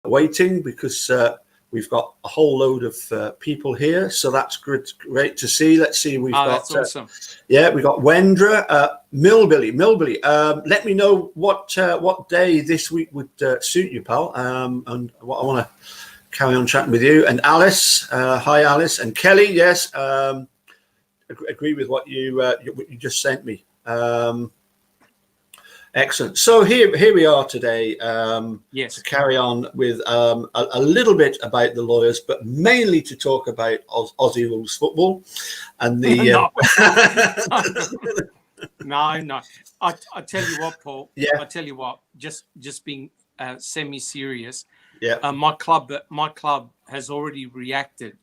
waiting because we've got a whole load of people here, so that's great to see. Let's see, we've got that's awesome. We got Wendra, Millbilly. Let me know what day this week would suit you, pal. And what I want to carry on chatting with you. And Alice, hi Alice, and Kelly. Yes, agree with what you just sent me. Excellent. So here we are today to carry on with a little bit about the lawyers, but mainly to talk about Aussie rules football and the. No. I tell you what, Paul. Yeah. I tell you what. Just being semi-serious. Yeah. My club has already reacted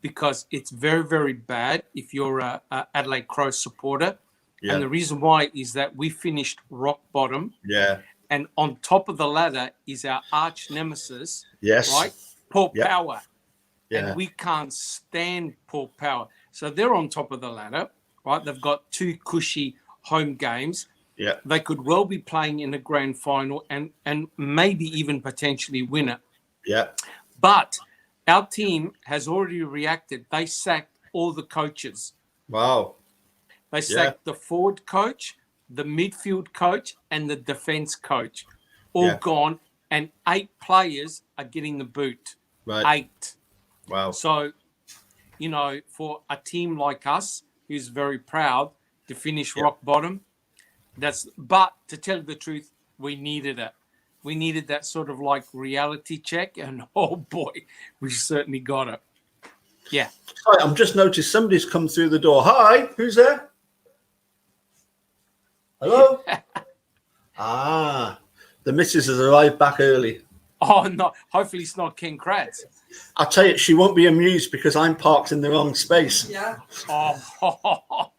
because it's very, very bad if you're a Adelaide Crows supporter. Yeah. And the reason why is that we finished rock bottom. Yeah. And on top of the ladder is our arch nemesis. Yes. Right? Port Power. Yeah. And we can't stand Port Power. So they're on top of the ladder, right? They've got 2 cushy home games. Yeah. They could well be playing in a grand final and maybe even potentially win it. Yeah. But our team has already reacted. They sacked all the coaches. Wow. They sacked the forward coach, the midfield coach, and the defense coach. All gone, and 8 players are getting the boot. Right. 8. Wow. So, for a team like us, who's very proud to finish rock bottom, but to tell you the truth, we needed it. We needed that sort of like reality check, and oh boy, we certainly got it. Yeah. Hi, I'm just noticed somebody's come through the door. Hi, who's there? Hello? The missus has arrived back early. Oh, no. Hopefully it's not Ken Kratz. I'll tell you, she won't be amused because I'm parked in the wrong space. Yeah. Oh.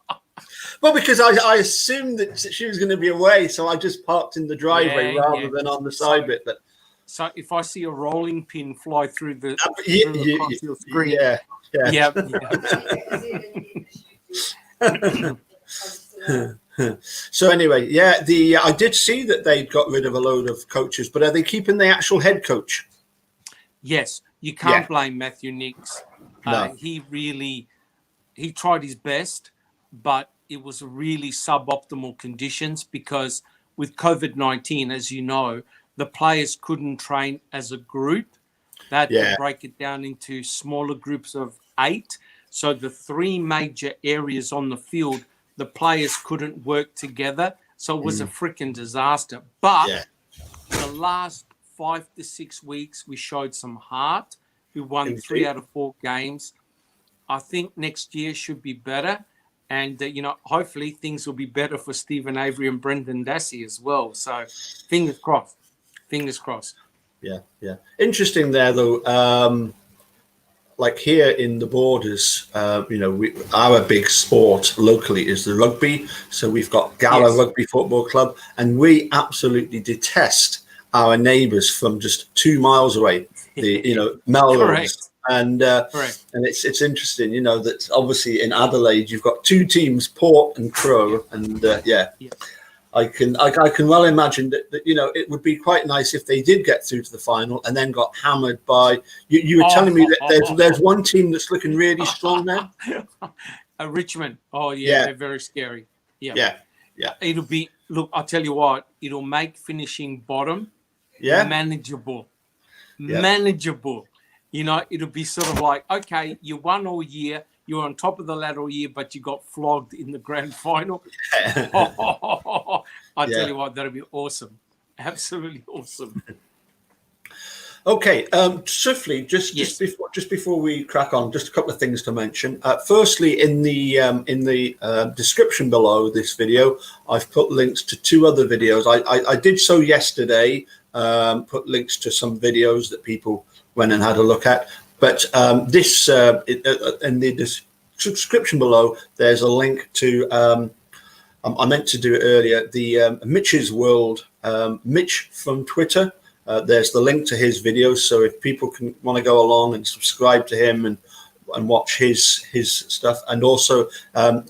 Well, because I assumed that she was going to be away, so I just parked in the driveway rather than on the side bit. But so if I see a rolling pin fly through the screen, So anyway, I did see that they'd got rid of a load of coaches, but are they keeping the actual head coach? Yes, you can't blame Matthew Nicks. No. He tried his best, but it was really suboptimal conditions because with COVID-19, as you know, the players couldn't train as a group. They had to break it down into smaller groups of 8. So the 3 major areas on the field, the players couldn't work together. So it was a freaking disaster. But the last 5 to 6 weeks, we showed some heart. We won 3 out of 4 games. I think next year should be better. And, hopefully things will be better for Stephen Avery and Brendan Dassey as well. So fingers crossed. Fingers crossed. Yeah. Interesting there, though. Like here in the Borders, our big sport locally is the rugby. So we've got Gala Rugby Football Club, and we absolutely detest our neighbours from just 2 miles away, Melrose. And it's interesting, that obviously in Adelaide you've got 2 teams, Port and Crow, and I can well imagine that it would be quite nice if they did get through to the final and then got hammered by you were telling me that there's one team that's looking really strong now. Richmond. They're very scary. Yeah. It'll be I'll tell you what, it'll make finishing bottom manageable. It'll be sort of like, okay, you won all year, you're on top of the ladder all year, but you got flogged in the grand final. I tell you what, that'll be awesome. Absolutely awesome. Okay, swiftly, just before we crack on, just a couple of things to mention. Firstly, in the description below this video, I've put links to 2 other videos. I did so yesterday. Put links to some videos that people went and had a look at. But in the subscription below, there's a link to. I meant to do it earlier. The Mitch's World, Mitch from Twitter. There's the link to his videos, so if people want to go along and subscribe to him and watch his stuff, and also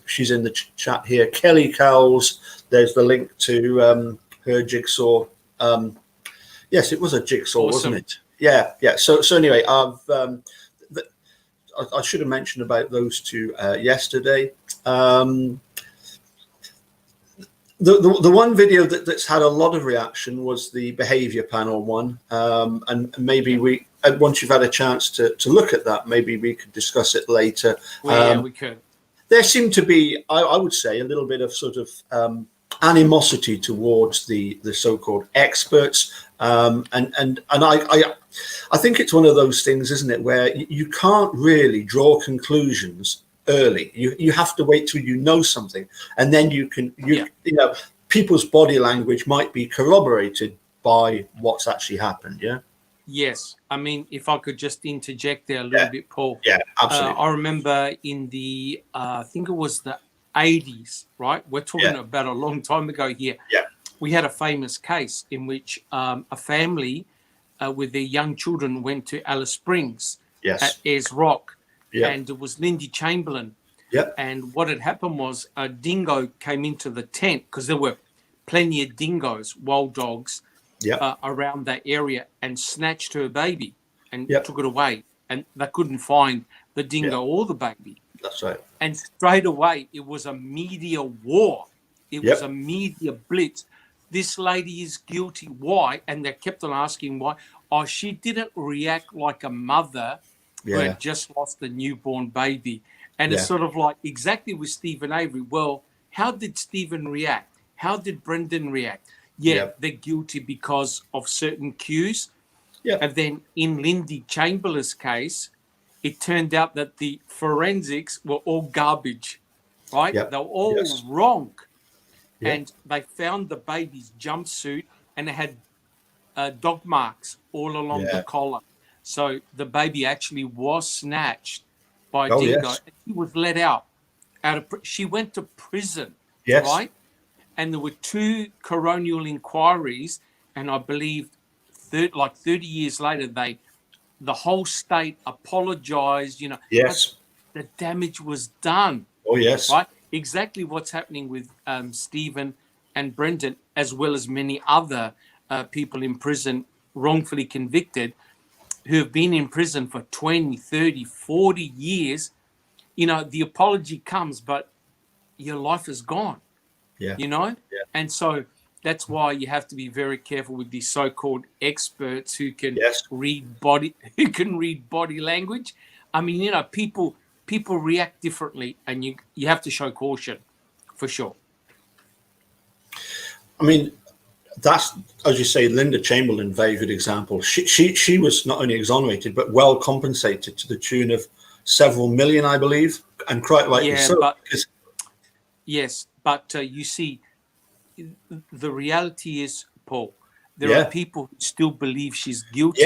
she's in the chat here, Kellie Cowles. There's the link to her jigsaw. Yes, it was a jigsaw, Awesome. wasn't it? Yeah, yeah. So anyway, I should have mentioned about those two yesterday. The one video that's had a lot of reaction was the behavior panel one, and maybe we once you've had a chance to look at that, maybe we could discuss it later. We could. There seemed to be, I would say, a little bit of sort of animosity towards the so-called experts, and I think it's one of those things, isn't it, where you can't really draw conclusions early. You have to wait till you know something, and then you know, people's body language might be corroborated by what's actually happened. Yeah. Yes, I mean, if I could just interject there a little bit, Paul. Yeah, absolutely. I remember in the I think it was the 80s, right? We're talking about a long time ago here. Yeah. We had a famous case in which a family with their young children went to Alice Springs at Ayers Rock, and it was Lindy Chamberlain. Yep. And what had happened was a dingo came into the tent, because there were plenty of dingoes, wild dogs, around that area, and snatched her baby and took it away. And they couldn't find the dingo or the baby. That's right. And straight away, it was a media war. It was a media blitz. This lady is guilty. Why? And they kept on asking why. Oh, she didn't react like a mother who had just lost a newborn baby. And it's sort of like exactly with Stephen Avery. Well, how did Stephen react? How did Brendan react? They're guilty because of certain cues. And then in Lindy Chamberlain's case, it turned out that the forensics were all garbage, right? They were all wrong. And they found the baby's jumpsuit, and it had dog marks all along the collar. So the baby actually was snatched by a dingo. And she was let out. She went to prison, right? And there were 2 coronial inquiries, and I believe 30 years later, the whole state apologized, you know. The damage was done. Oh, yes. Right? Exactly what's happening with Stephen and Brendan, as well as many other people in prison wrongfully convicted who have been in prison for 20, 30, 40 years. You know, the apology comes, but your life is gone. You know? And so that's why you have to be very careful with these so-called experts who can read body language. I mean, you know, people react differently, and you have to show caution, for sure. I mean, that's, as you say, Linda Chamberlain, very good example. She was not only exonerated but well compensated to the tune of several million, I believe, and quite rightly so. But you see, the reality is, Paul, there are people who still believe she's guilty.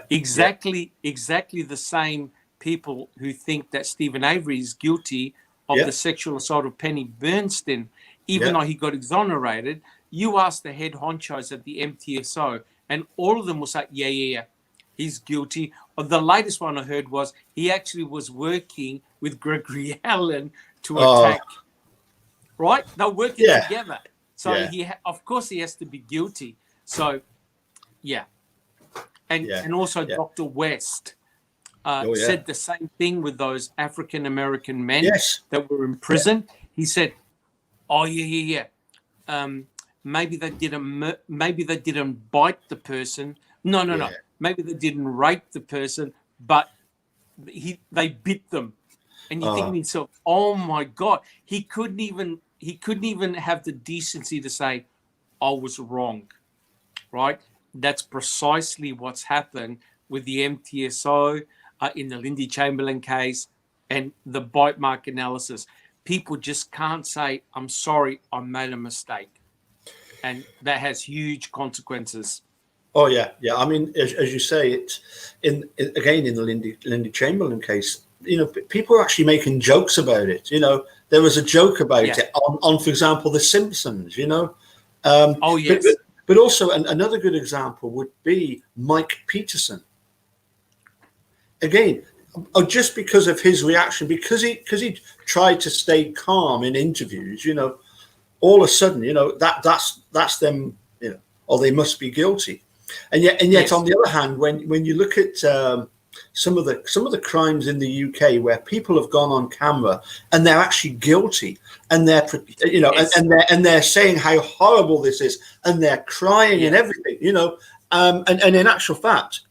Exactly the same people who think that Stephen Avery is guilty of the sexual assault of Penny Bernstein, even though he got exonerated. You ask the head honchos at the MTSO, and all of them will say, he's guilty. The latest one I heard was he actually was working with Gregory Allen to attack. Right? They're working together. So of course he has to be guilty. So, And also Dr. West said the same thing with those African-American men that were in prison. He said, maybe they didn't bite the person. No. Maybe they didn't rape the person, but they bit them. And you think to yourself, oh my God, he couldn't even have the decency to say, I was wrong, right? That's precisely what's happened with the MTSO in the Lindy Chamberlain case and the bite mark analysis. People just can't say, I'm sorry, I made a mistake. And that has huge consequences. Oh, yeah. I mean, as you say, it's in the Lindy Chamberlain case, you know, people are actually making jokes about it. You know, there was a joke about it on, for example, The Simpsons, you know. But also another good example would be Mike Peterson. Again, just because of his reaction, because he tried to stay calm in interviews, you know, all of a sudden, you know, that's them, you know, or they must be guilty. And yet Yes. on the other hand, when you look at some of the crimes in the UK where people have gone on camera and they're actually guilty, and they're Yes. and they're saying how horrible this is, and they're crying and everything, and in actual fact,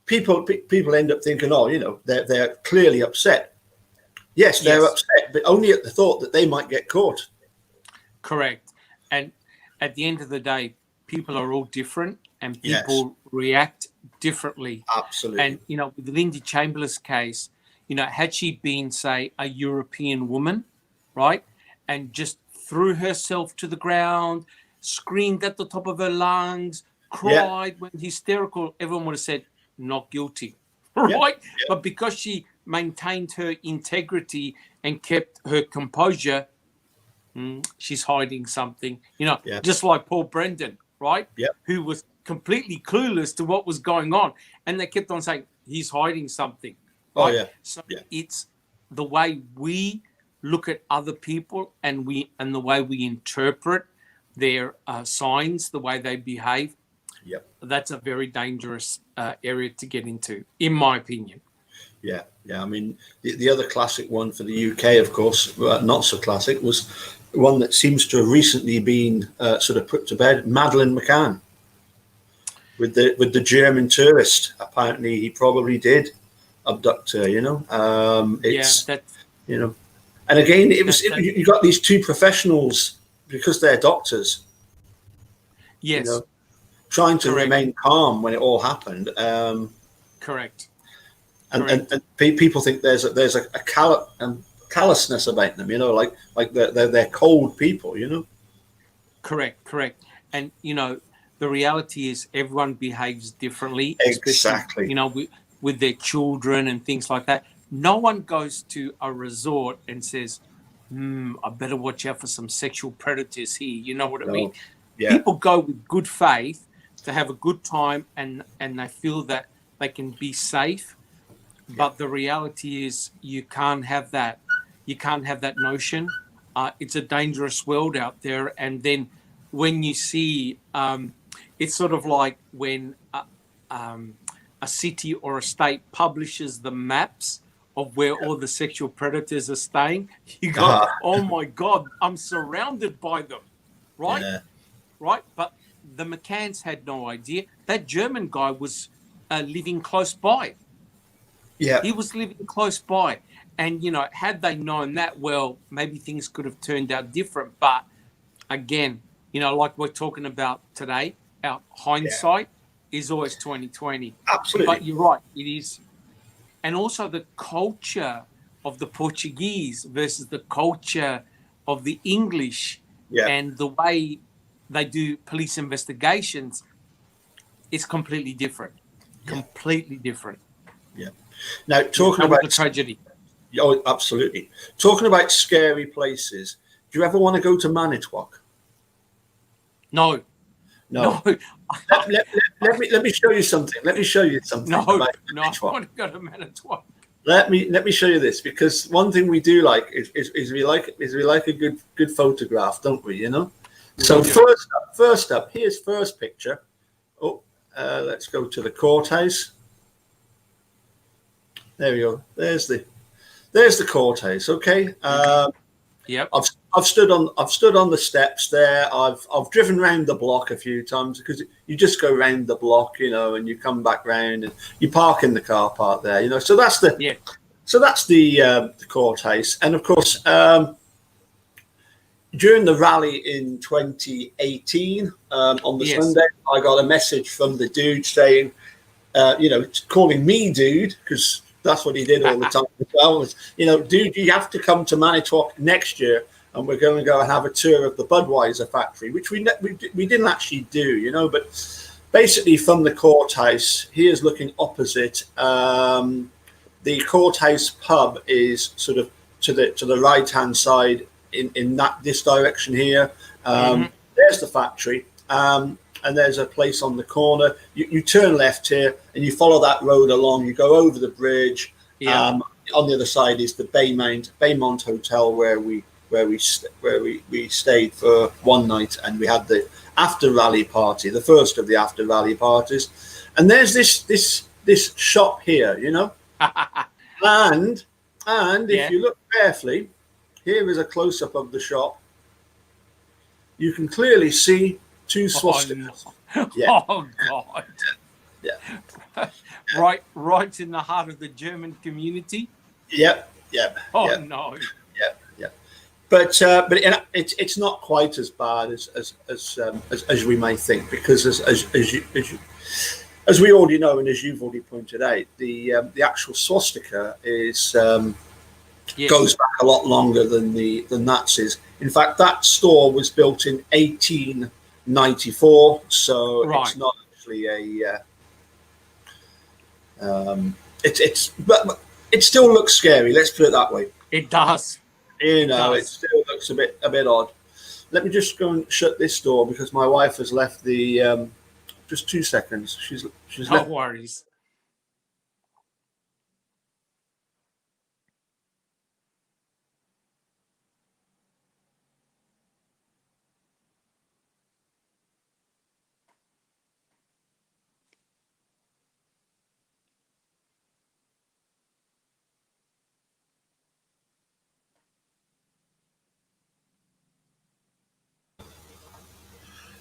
people end up thinking, oh, they're clearly upset. Yes, they're upset, but only at the thought that they might get caught. Correct. And at the end of the day, people are all different, and people react differently. Absolutely. And, with Lindy Chamberlain's case, had she been, say, a European woman, right, and just threw herself to the ground, screamed at the top of her lungs, cried, went hysterical, everyone would have said, not guilty, right? Yeah. But because she maintained her integrity and kept her composure, she's hiding something, just like Paul Brendan, right? Yeah. Who was completely clueless to what was going on. And they kept on saying, he's hiding something. Right? Oh, yeah. So it's the way we look at other people and the way we interpret their signs, the way they behave. Yep. That's a very dangerous area to get into, in my opinion. Yeah. I mean, the other classic one for the UK, of course, not so classic, was one that seems to have recently been sort of put to bed, Madeleine McCann, with the German tourist. Apparently, he probably did abduct her. And again, you got these two professionals, because they're doctors. Yes. Trying to remain calm when it all happened. Correct. And people think there's a callousness about them, like they're cold people, Correct. And the reality is everyone behaves differently. Exactly. With their children and things like that. No one goes to a resort and says, I better watch out for some sexual predators here. You know what I mean? Yeah. People go with good faith to have a good time, and they feel that they can be safe. But the reality is you can't have that. You can't have that notion. It's a dangerous world out there. And then when you see, it's sort of like when a city or a state publishes the maps of where all the sexual predators are staying, you go, oh my God, I'm surrounded by them, right? Yeah. Right? But the McCanns had no idea. That German guy was living close by. Yeah. He was living close by. And, had they known that, well, maybe things could have turned out different. But again, like we're talking about today, our hindsight is always 20/20. Absolutely. But you're right, it is. And also the culture of the Portuguese versus the culture of the English and the way they do police investigations is completely different. Completely different. Yeah. Now, talking about the tragedy. Oh, absolutely. Talking about scary places, do you ever want to go to Manitowoc? No. Let me show you something. No, I want to go to Manitowoc. Let me show you this, because one thing we do like is we like a good photograph, don't we? So first up, here's first picture. Oh, let's go to the courthouse. There we go. There's the courthouse. Okay. Yep. I've stood on the steps there. I've driven around the block a few times, because you just go around the block, and you come back round and you park in the car park there, So that's the courthouse. And of course, during the rally in 2018, on the Sunday, I got a message from the dude saying, calling me dude, because that's what he did all the time as well. Was, dude, you have to come to Manitowoc next year, and we're going to go and have a tour of the Budweiser factory, which we didn't actually do, But basically, from the courthouse, he is looking opposite. The courthouse pub is sort of to the right hand side in this direction here. There's the factory. And there's a place on the corner. You turn left here, and you follow that road along. You go over the bridge. On the other side is the Baymont Hotel, where we stayed for one night, and we had the after rally party, the first of the after rally parties, and there's this shop here, you know, and if Yeah. you look carefully, here is a close up of the shop. You can clearly see two Oh, no. swastikas. Yeah, Oh God. yeah, Right in the heart of the German community. yep, yep, Oh yep, no. yep, yep. But it's not quite as bad as we may think, because as we already know, and as you've already pointed out, the actual swastika is Yes. goes back a lot longer than the Nazis. In fact, that store was built in 1894, so Right. it's not actually a. But it still looks scary. Let's put it that way. It does. You It know, it does. still looks a bit odd. Let me just go and shut this door because my wife has left the. Just 2 seconds. She's No left. worries.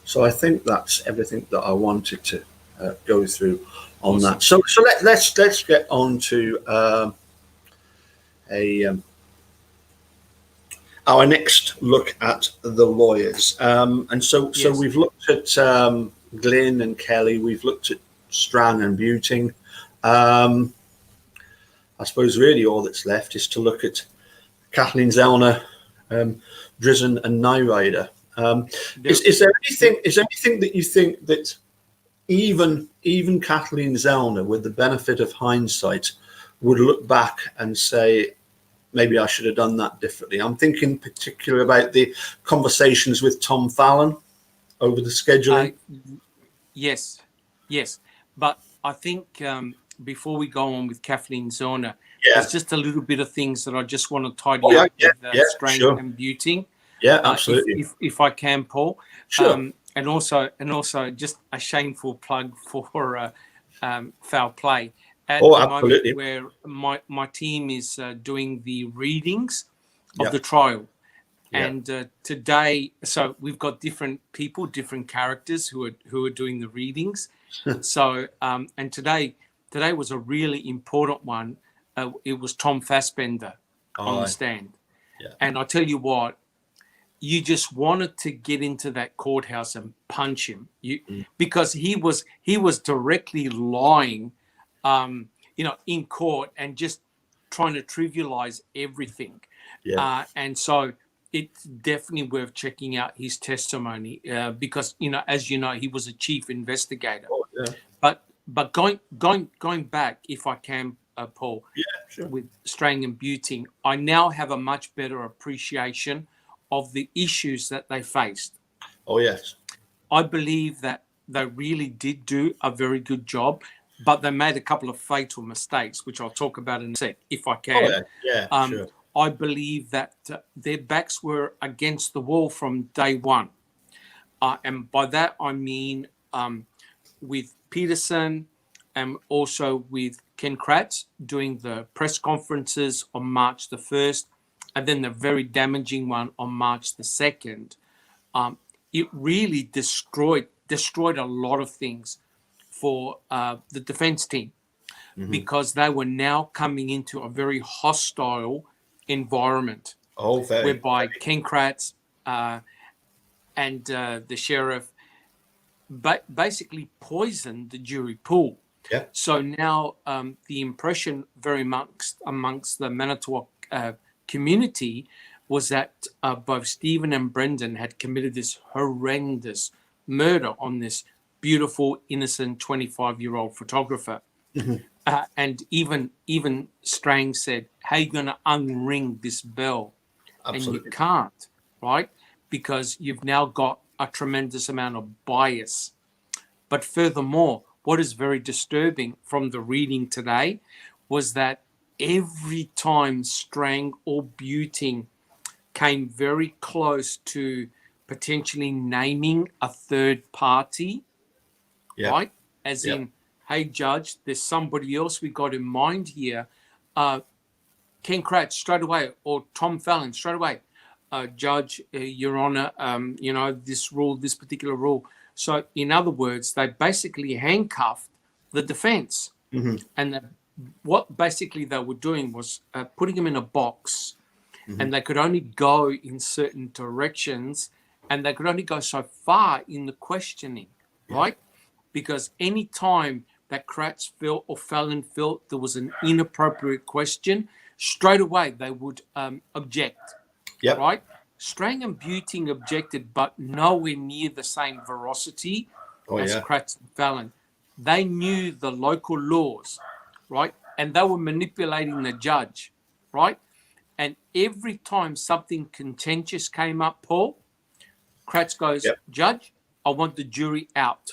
So I think that's everything that I wanted to go through on Awesome. that. So let's get on to a our next look at the lawyers. And so Yes. we've looked at Glyn and Kelly. We've looked at Strang and Buting. I suppose really all that's left is to look at Kathleen Zellner, Drizzen, and Nyrider. Is there anything that you think that even Kathleen Zellner, with the benefit of hindsight, would look back and say, maybe I should have done that differently? I'm thinking particularly about the conversations with Tom Fallon over the scheduling. Yes. Yes. But I think before we go on with Kathleen Zellner, Yeah. there's just a little bit of things that I just want to tidy Oh, up with Strang sure. and Buting. Yeah, absolutely. If I can, Paul. Sure. And also just a shameful plug for Foul Play at Oh, the absolutely. moment, where my team is doing the readings Yeah. of the trial. Yeah. And today, so we've got different people, different characters who are doing the readings. So and today was a really important one. It was Tom Fassbender on the stand. Yeah. And I tell you what, you just wanted to get into that courthouse and punch him, because he was directly lying, in court and just trying to trivialize everything. Yeah. And so it's definitely worth checking out his testimony, because as you know, he was a chief investigator. Oh, yeah. But going back, if I can, Paul, Yeah, sure. with Strang and Buting, I now have a much better appreciation of the issues that they faced. Oh, yes. I believe that they really did do a very good job, but they made a couple of fatal mistakes, which I'll talk about in a sec, if I can. Oh, yeah, sure. I believe that their backs were against the wall from day one. And by that, I mean with Peterson and also with Ken Kratz doing the press conferences on March the 1st, and then the very damaging one on March the 2nd. It really destroyed a lot of things for the defense team, because they were now coming into a very hostile environment, whereby Ken Kratz and the sheriff basically poisoned the jury pool. Yeah. So now the impression very much amongst the Manitowoc community was that both Stephen and Brendan had committed this horrendous murder on this beautiful, innocent 25-year-old photographer. And even Strang said, how are you going to unring this bell? Absolutely. And you can't, right? Because you've now got a tremendous amount of bias. But furthermore, what is very disturbing from the reading today was that every time Strang or Buting came very close to potentially naming a third party, right? As in, hey, judge, there's somebody else we got in mind here. Ken Kratz straight away, or Tom Fallon straight away. Judge, Your Honor, this particular rule. So, in other words, they basically handcuffed the defense. And what basically they were doing was putting him in a box, and they could only go in certain directions, and they could only go so far in the questioning, right? Because any time that Kratz felt or Fallon felt there was an inappropriate question, straight away they would object, right? Strang and Buting objected, but nowhere near the same veracity as Kratz and Fallon. They knew the local laws, right? And they were manipulating the judge, right? And every time something contentious came up, Paul, Kratz goes, Judge, I want the jury out.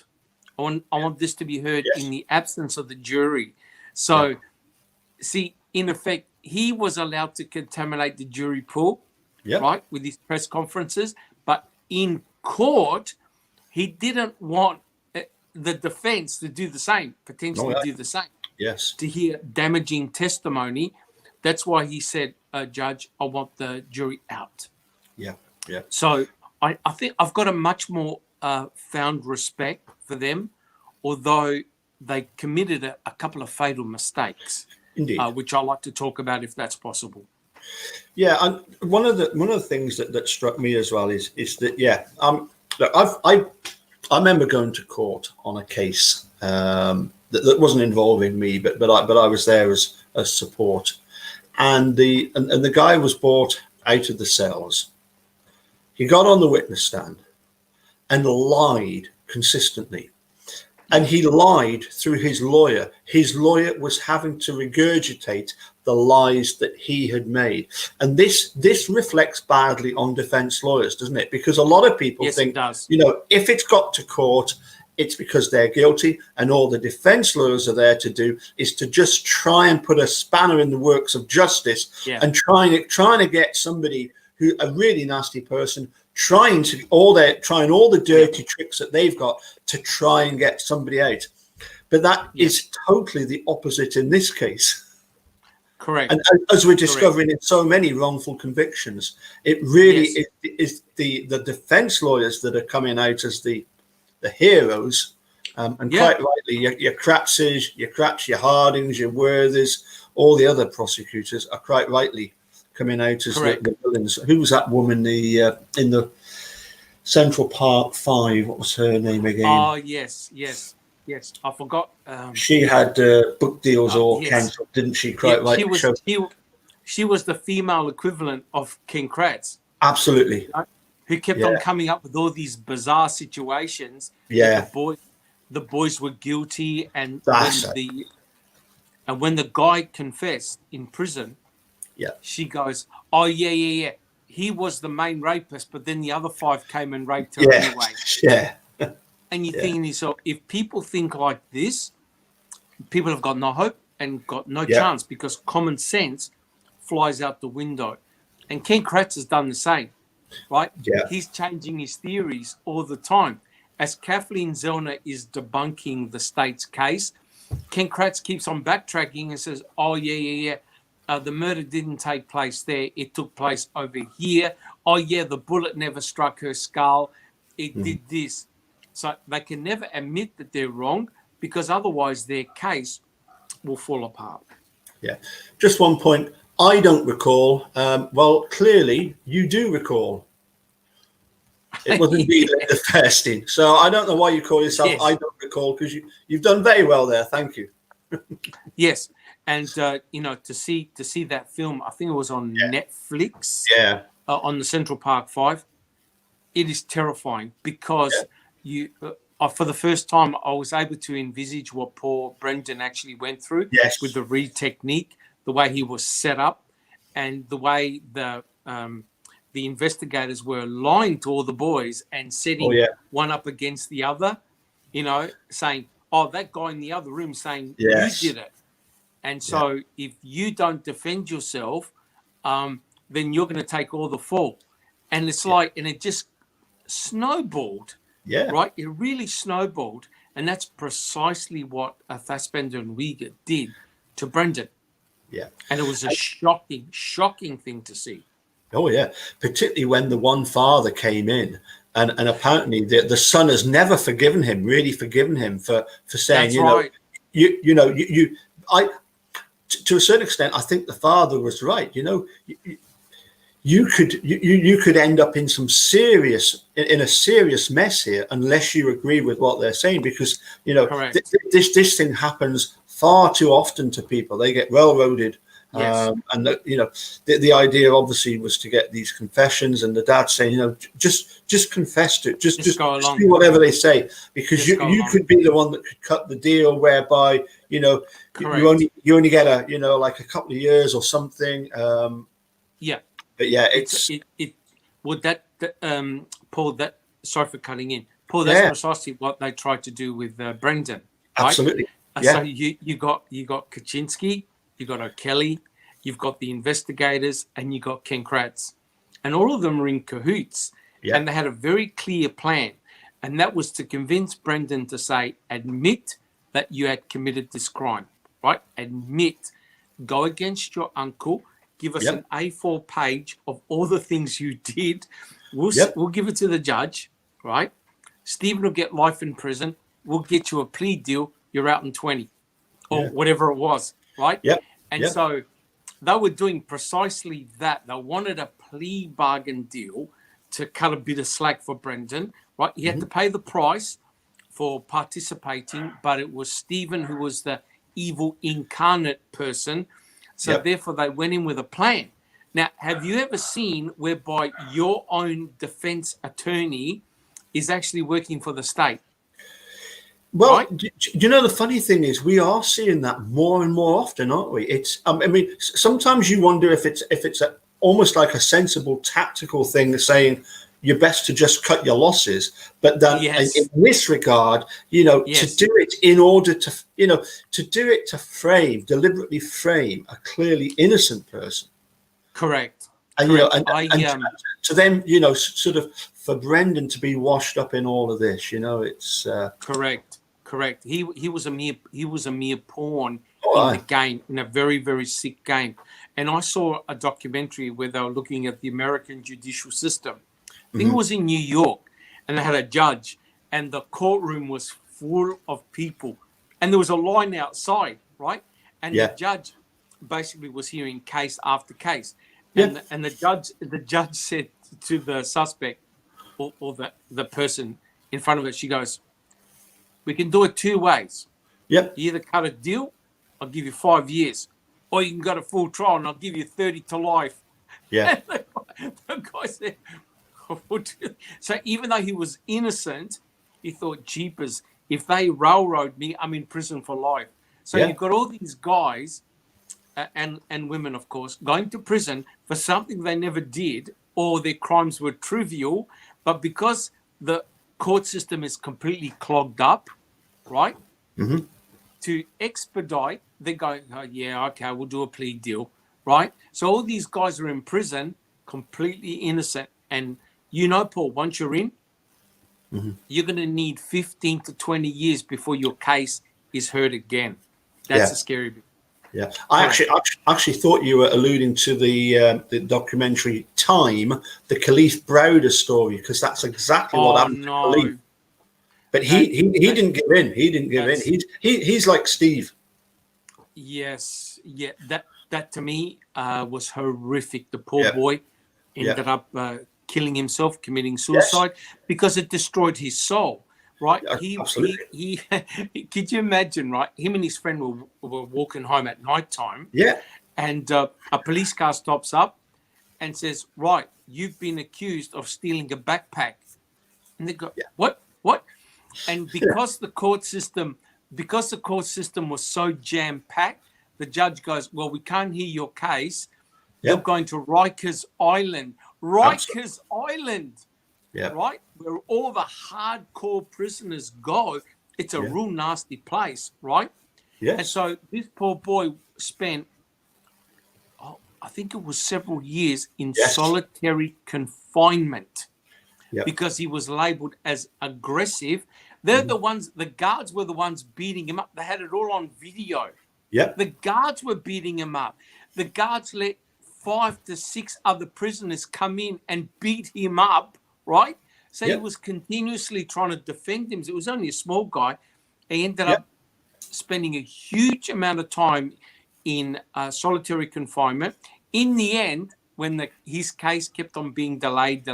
I want this to be heard in the absence of the jury. So, see, in effect, he was allowed to contaminate the jury pool, right, with his press conferences. But in court, he didn't want the defense to do the same, potentially do the same. To hear damaging testimony. That's why he said, Judge, I want the jury out. So I think I've got a much more found respect for them, although they committed a couple of fatal mistakes, which I like to talk about if that's possible. Yeah, and one of the things that struck me as well is that look, I remember going to court on a case that wasn't involving me, but I was there as support, and the guy was brought out of the cells. He got on the witness stand and lied consistently. And he lied through his lawyer. His lawyer was having to regurgitate the lies that he had made. And this reflects badly on defense lawyers, doesn't it? Because a lot of people think, if it's got to court, it's because they're guilty. And all the defense lawyers are there to do is to just try and put a spanner in the works of justice and trying to get somebody a really nasty person, trying all the dirty tricks that they've got to try and get somebody out. But that is totally the opposite in this case. Correct. And as we're discovering in so many wrongful convictions, it really is the defense lawyers that are coming out as the heroes. And quite rightly, your Kratzes, your Kratz, your Hardings, your Worthers, all the other prosecutors are quite rightly coming out as the villains. Who was that woman in the Central Park 5? What was her name again? Oh, yes. I forgot. She had book deals all cancelled, didn't she? Quite right. She was the female equivalent of Ken Kratz. Absolutely. Who kept on coming up with all these bizarre situations. The boys were guilty, and when the guy confessed in prison, she goes, "Oh yeah. He was the main rapist, but then the other 5 came and raped her anyway." And you're thinking to yourself, if people think like this, people have got no hope and got no chance, because common sense flies out the window. And Ken Kratz has done the same, right? He's changing his theories all the time. As Kathleen Zellner is debunking the state's case, Ken Kratz keeps on backtracking and says, "Oh yeah. The murder didn't take place there. It took place over here. Oh, yeah, the bullet never struck her skull. It did this." So they can never admit that they're wrong, because otherwise their case will fall apart. Just one point. I don't recall. Well, clearly you do recall. It was indeed the fasting. So I don't know why you call yourself I don't recall, because you've done very well there. Thank you. Yes. And to see that film, I think it was on Netflix. On the Central Park 5, it is terrifying, because for the first time I was able to envisage what poor Brendan actually went through with the Reed technique, the way he was set up, and the way the investigators were lying to all the boys and setting one up against the other, saying, "Oh, that guy in the other room saying you did it." And so if you don't defend yourself, then you're going to take all the fall. And it's and it just snowballed. Yeah. Right? It really snowballed. And that's precisely what Fassbender and Uyghur did to Brendan. Yeah. And it was a shocking thing to see. Oh, yeah. Particularly when the one father came in, and apparently the son has never really forgiven him for saying, That's right. To a certain extent, I think the father was right. You could end up in some serious mess here unless you agree with what they're saying, because this thing happens far too often to people. They get railroaded. Yes. And the idea obviously was to get these confessions, and the dad saying, just confess to it, just do whatever they say, because you could be the one that could cut the deal, whereby you only get like a couple of years or something. Yeah. But yeah, Paul, that, sorry for cutting in, Paul, that's precisely what they tried to do with Brendan. Right? Absolutely. Yeah. So you got Kaczynski, you got O'Kelly, you've got the investigators, and you got Ken Kratz, and all of them were in cahoots, and they had a very clear plan, and that was to convince Brendan to say, admit that you had committed this crime, right? Admit, go against your uncle, give us an A4 page of all the things you did. We'll give it to the judge, right? Stephen will get life in prison. We'll get you a plea deal. You're out in 20 or whatever it was, right? So they were doing precisely that. They wanted a plea bargain deal to cut a bit of slack for Brendan, right? He had to pay the price for participating, but it was Stephen who was the evil incarnate person. So therefore they went in with a plan. Now, have you ever seen whereby your own defense attorney is actually working for the state? Well, right? The funny thing is, we are seeing that more and more often, aren't we? It's, sometimes you wonder if it's almost like a sensible tactical thing, saying you're best to just cut your losses. But then in this regard, to do it in order to do it to deliberately frame a clearly innocent person. Correct. And, to then, sort of for Brendan to be washed up in all of this, it's correct. He was a mere pawn in the game, in a very, very sick game. And I saw a documentary where they were looking at the American judicial system. I think it was in New York, and they had a judge, and the courtroom was full of people, and there was a line outside, right? And the judge basically was hearing case after case, and the judge said to the suspect or the person in front of it, she goes, "We can do it two ways. You either cut a deal, I'll give you 5 years, or you can go to full trial and I'll give you 30 to life." Yeah. The guy said, so even though he was innocent, he thought, jeepers, if they railroad me, I'm in prison for life. So you've got all these guys and women, of course, going to prison for something they never did, or their crimes were trivial, but because the court system is completely clogged up, right? To expedite, they're going, we'll do a plea deal, right? So all these guys are in prison, completely innocent. And Paul, once you're in, you're going to need 15 to 20 years before your case is heard again. That's a scary bit. Yeah, I actually thought you were alluding to the documentary Time, the Khalif Browder story, because that's exactly what happened to Khalif. But he didn't give in. He didn't give in. He's like Steve. Yes, that to me was horrific. The poor boy ended up killing himself, committing suicide, because it destroyed his soul. Right? He could you imagine, right? Him and his friend were walking home at night time. Yeah. And a police car stops up and says, "Right, you've been accused of stealing a backpack." And they go, What? And because the court system was so jam-packed, the judge goes, "Well, we can't hear your case. You're going to Rikers Island." Rikers Island. Yeah. Right? Where all the hardcore prisoners go. It's a real nasty place, right? Yeah. And so this poor boy spent, I think it was several years in solitary confinement. because he was labeled as aggressive. They're the ones, the guards were the ones beating him up. They had it all on video. Yeah. The guards were beating him up. The guards let 5 to 6 other prisoners come in and beat him up, right? So he was continuously trying to defend him. It was only a small guy. He ended up spending a huge amount of time in solitary confinement. In the end, when his case kept on being delayed,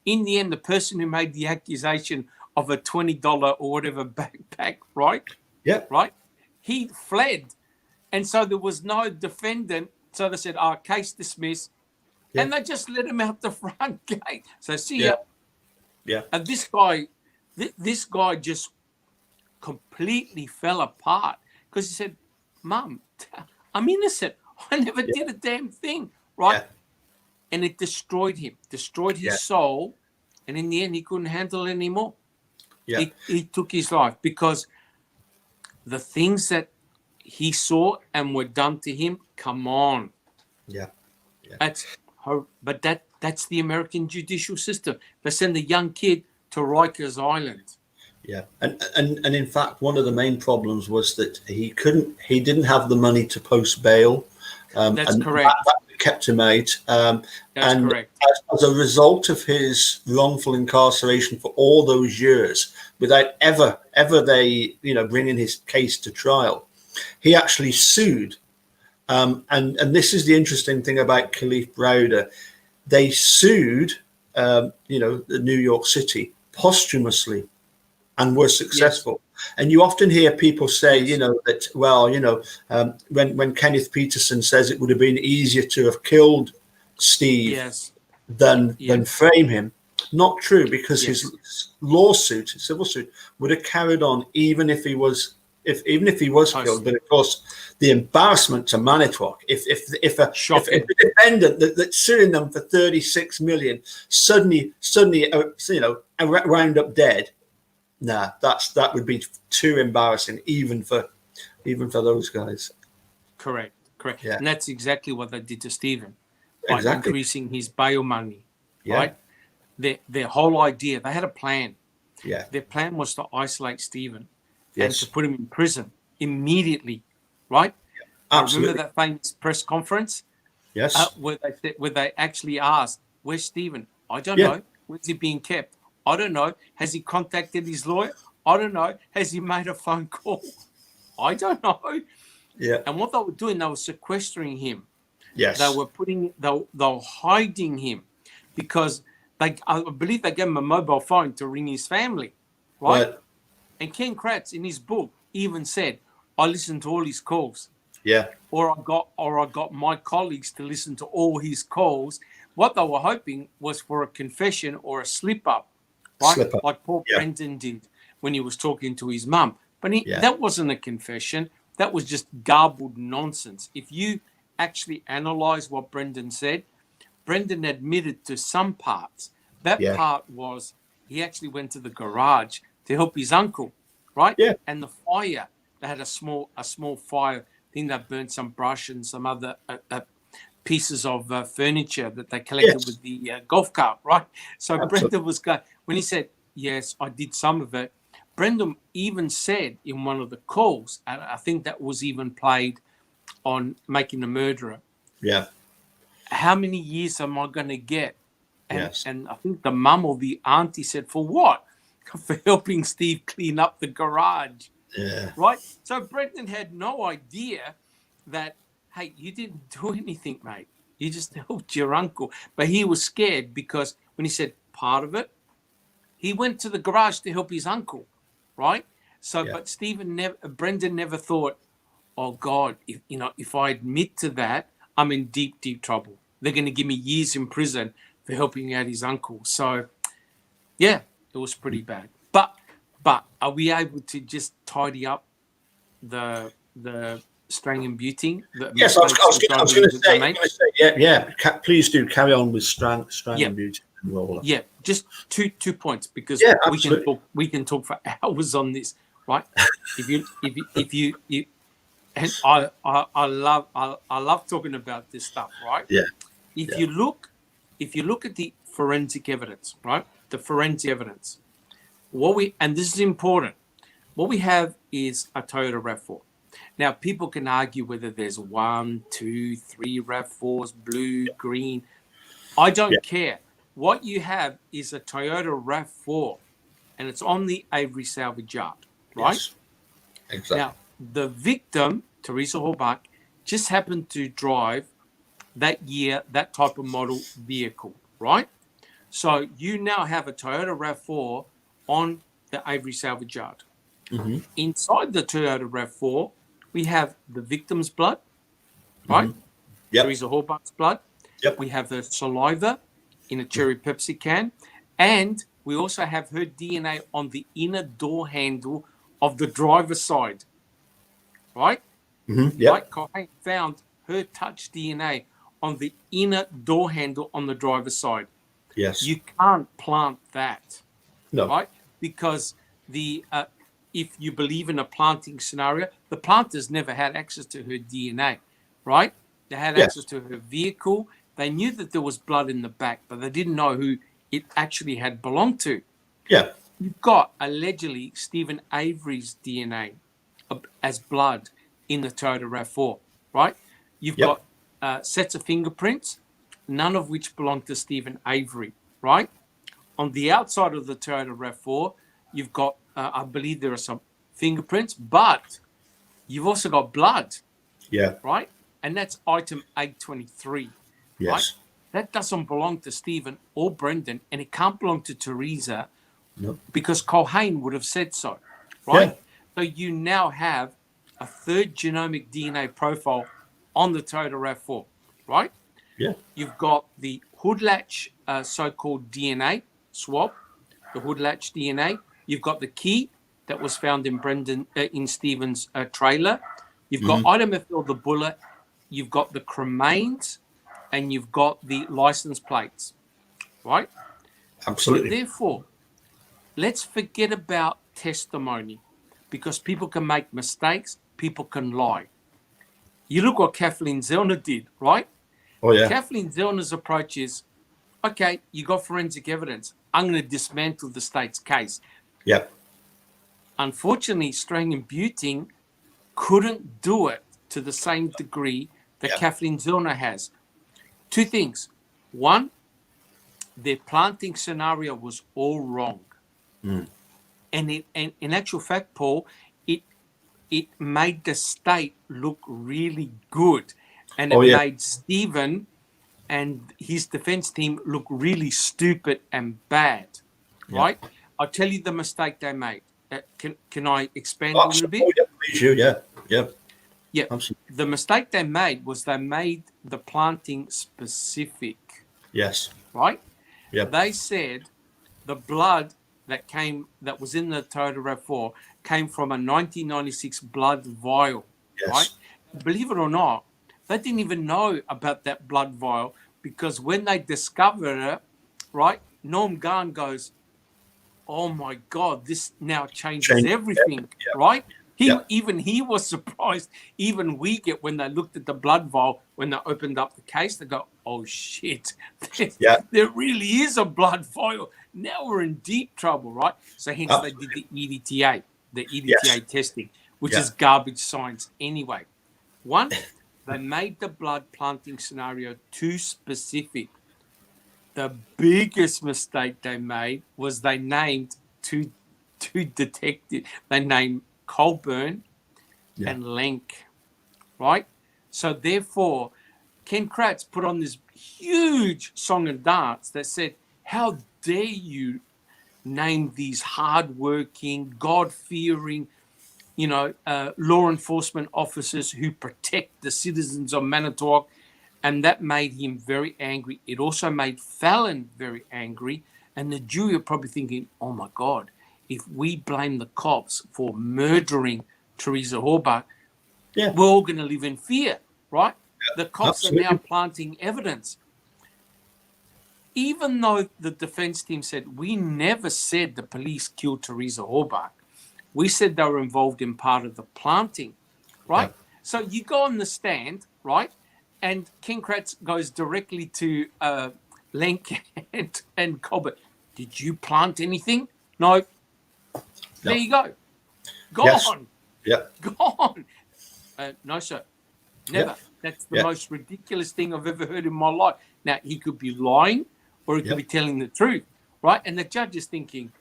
in the end, the person who made the accusation of a $20 or whatever backpack, right? Yeah. Right? He fled. And so there was no defendant. So they said, case dismissed. Yeah. And they just let him out the front gate. So see ya. Yeah. And this guy just completely fell apart because he said, Mum, I'm innocent. I never did a damn thing. Right? Yeah. And it destroyed him, destroyed his soul. And in the end, he couldn't handle it anymore. Yeah. He took his life because the things that he saw and were done to him, come on. Yeah. But that's the American judicial system. They send a young kid to Rikers Island. Yeah. And in fact, one of the main problems was that he didn't have the money to post bail. That's correct. That kept him out. That's correct. As a result of his wrongful incarceration for all those years, without ever they bringing his case to trial, he actually sued. And this is the interesting thing about Kalief Browder. They sued, the New York City posthumously, and were successful. Yes. And you often hear people say, that, when Kenneth Peterson says it would have been easier to have killed Steve than frame him. Not true, because his lawsuit, his civil suit, would have carried on even if he was killed. But of course, the embarrassment to Manitowoc, if a defendant that's suing them for $36 million suddenly wound up dead. Nah, that would be too embarrassing, even for those guys. Correct. Yeah. And that's exactly what they did to Stephen by increasing his bail money. Yeah. Right. Their whole idea, they had a plan. Yeah. Their plan was to isolate Stephen and to put him in prison immediately. Right. Yeah. Absolutely. Remember that famous press conference? Yes. Where they actually asked, "Where's Stephen?" I don't know. Where's he being kept? I don't know. Has he contacted his lawyer? I don't know. Has he made a phone call? I don't know. Yeah. And what they were doing, they were sequestering him. Yes. They were hiding him because I believe they gave him a mobile phone to ring his family, right? And Ken Kratz in his book even said, "I listened to all his calls." Yeah. Or I got my colleagues to listen to all his calls. What they were hoping was for a confession or a slip up. Right? Like Paul Brendan did when he was talking to his mum. But that wasn't a confession. That was just garbled nonsense. If you actually analyze what Brendan said, Brendan admitted to some parts. That part was he actually went to the garage to help his uncle, right? Yeah. And the fire, they had a small fire. I think they burned some brush and some other pieces of furniture that they collected with the golf cart, right? So Brendan was going, when he said, "Yes, I did some of it," Brendan even said in one of the calls, and I think that was even played on Making a Murderer. Yeah. How many years am I going to get? And I think the mum or the auntie said, "For what?" "For helping Steve clean up the garage." Yeah. Right? So Brendan had no idea that, hey, you didn't do anything, mate. You just helped your uncle. But he was scared because when he said part of it, he went to the garage to help his uncle, right? So, but Brendan never thought, "Oh God, if I admit to that, I'm in deep, deep trouble. They're going to give me years in prison for helping out his uncle." So, yeah, it was pretty bad. But are we able to just tidy up the strang and buting? Yes, I was going to say, please do carry on with strang and buting and roller. Yeah, just two points because we can talk for hours on this, right? if you and I love talking about this stuff, right? Yeah. If you look at the forensic evidence, right? the forensic evidence. And this is important, what we have is a Toyota RAV4. Now, people can argue whether there's 1, 2, 3 RAV4s, blue, green. I don't care. What you have is a Toyota RAV4, and it's on the Avery salvage yard, right? Yes, exactly. Now, the victim, Teresa Horbach, just happened to drive that year, that type of model vehicle, right? So you now have a Toyota RAV4 on the Avery salvage yard. Mm-hmm. Inside the Toyota RAV4, we have the victim's blood, right? Mm-hmm. Yep. Teresa Horbach's blood. Yep. We have the saliva in a cherry Pepsi can. And we also have her DNA on the inner door handle of the driver's side, right? Mm-hmm. Yep. Right? Cohen found her touch DNA on the inner door handle on the driver's side. Yes. You can't plant that, No. right? Because if you believe in a planting scenario, the planters never had access to her DNA, right? They had access to her vehicle. They knew that there was blood in the back, but they didn't know who it actually had belonged to. Yeah. You've got allegedly Stephen Avery's DNA as blood in the Toyota RAV4, right? You've got sets of fingerprints, none of which belong to Stephen Avery, right? On the outside of the Toyota RAV4, you've got, I believe there are some fingerprints, but you've also got blood, right? And that's item 823, right? That doesn't belong to Stephen or Brendan, and it can't belong to Teresa because Colhane would have said so, right? So you now have a third genomic DNA profile on the Toyota RAV4, right? You've got the hood latch so-called DNA swab, the hood latch DNA. You've got the key that was found in Stephen's trailer. You've got IMFL, the bullet. You've got the cremains, and you've got the license plates, right? Absolutely. So therefore, let's forget about testimony because people can make mistakes, people can lie. You look what Kathleen Zellner did, right? Oh, yeah. Kathleen Zellner's approach is, okay, you got forensic evidence. I'm going to dismantle the state's case. Yep. Unfortunately, Strang and Buting couldn't do it to the same degree that Kathleen Zellner has. Two things. One, their planting scenario was all wrong. And in actual fact, Paul, it made the state look really good. And it made Stephen and his defense team look really stupid and bad, right? I'll tell you the mistake they made. Can I expand a little bit? Yeah. Absolutely. The mistake they made was they made the planting specific. Yes. Right? Yeah. They said the blood that was in the Toyota RAV4 came from a 1996 blood vial. Yes. Right? Believe it or not, they didn't even know about that blood vial because when they discovered it, right, Norm Garn goes, oh my God, this now changes everything, right? Even he was surprised. Even we get when they looked at the blood vial, when they opened up the case, they go, oh shit, there really is a blood vial. Now we're in deep trouble, right? So hence they did the EDTA testing, which is garbage science anyway. One, they made the blood planting scenario too specific. The biggest mistake they made was they named two detectives. They named Colburn and Lenk, right? So therefore, Ken Kratz put on this huge song and dance that said, how dare you name these hardworking, God-fearing, law enforcement officers who protect the citizens of Manitowoc. And that made him very angry. It also made Fallon very angry. And the jury are probably thinking, oh my God, if we blame the cops for murdering Teresa Horbach, we're all going to live in fear, right? The cops are now planting evidence. Even though the defense team said, we never said the police killed Teresa Horbach. We said they were involved in part of the planting, right? So you go on the stand, right? And Ken Kratz goes directly to Lenk and Colbert. Did you plant anything? No. There you go. Gone. Yes. Yeah. Gone. No, sir. Never. Yeah. That's the most ridiculous thing I've ever heard in my life. Now, he could be lying or he could be telling the truth, right? And the judge is thinking,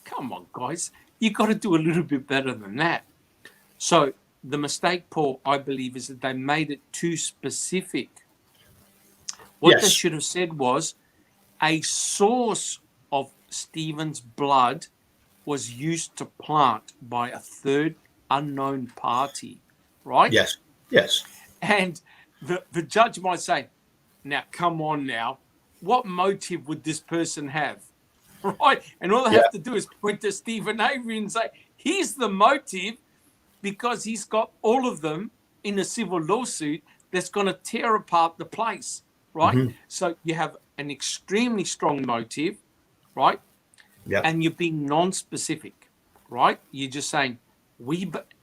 come on, guys, you got to do a little bit better than that. So the mistake, Paul, I believe, is that they made it too specific. What they should have said was a source of Stephen's blood was used to plant by a third unknown party, right? Yes. Yes. And the judge might say, now, come on now, what motive would this person have? Right? And all they have to do is point to Stephen Avery and say, here's the motive, because he's got all of them in a civil lawsuit that's going to tear apart the place, right? So you have an extremely strong motive, right? Yeah. And you're being non-specific, right? You're just saying,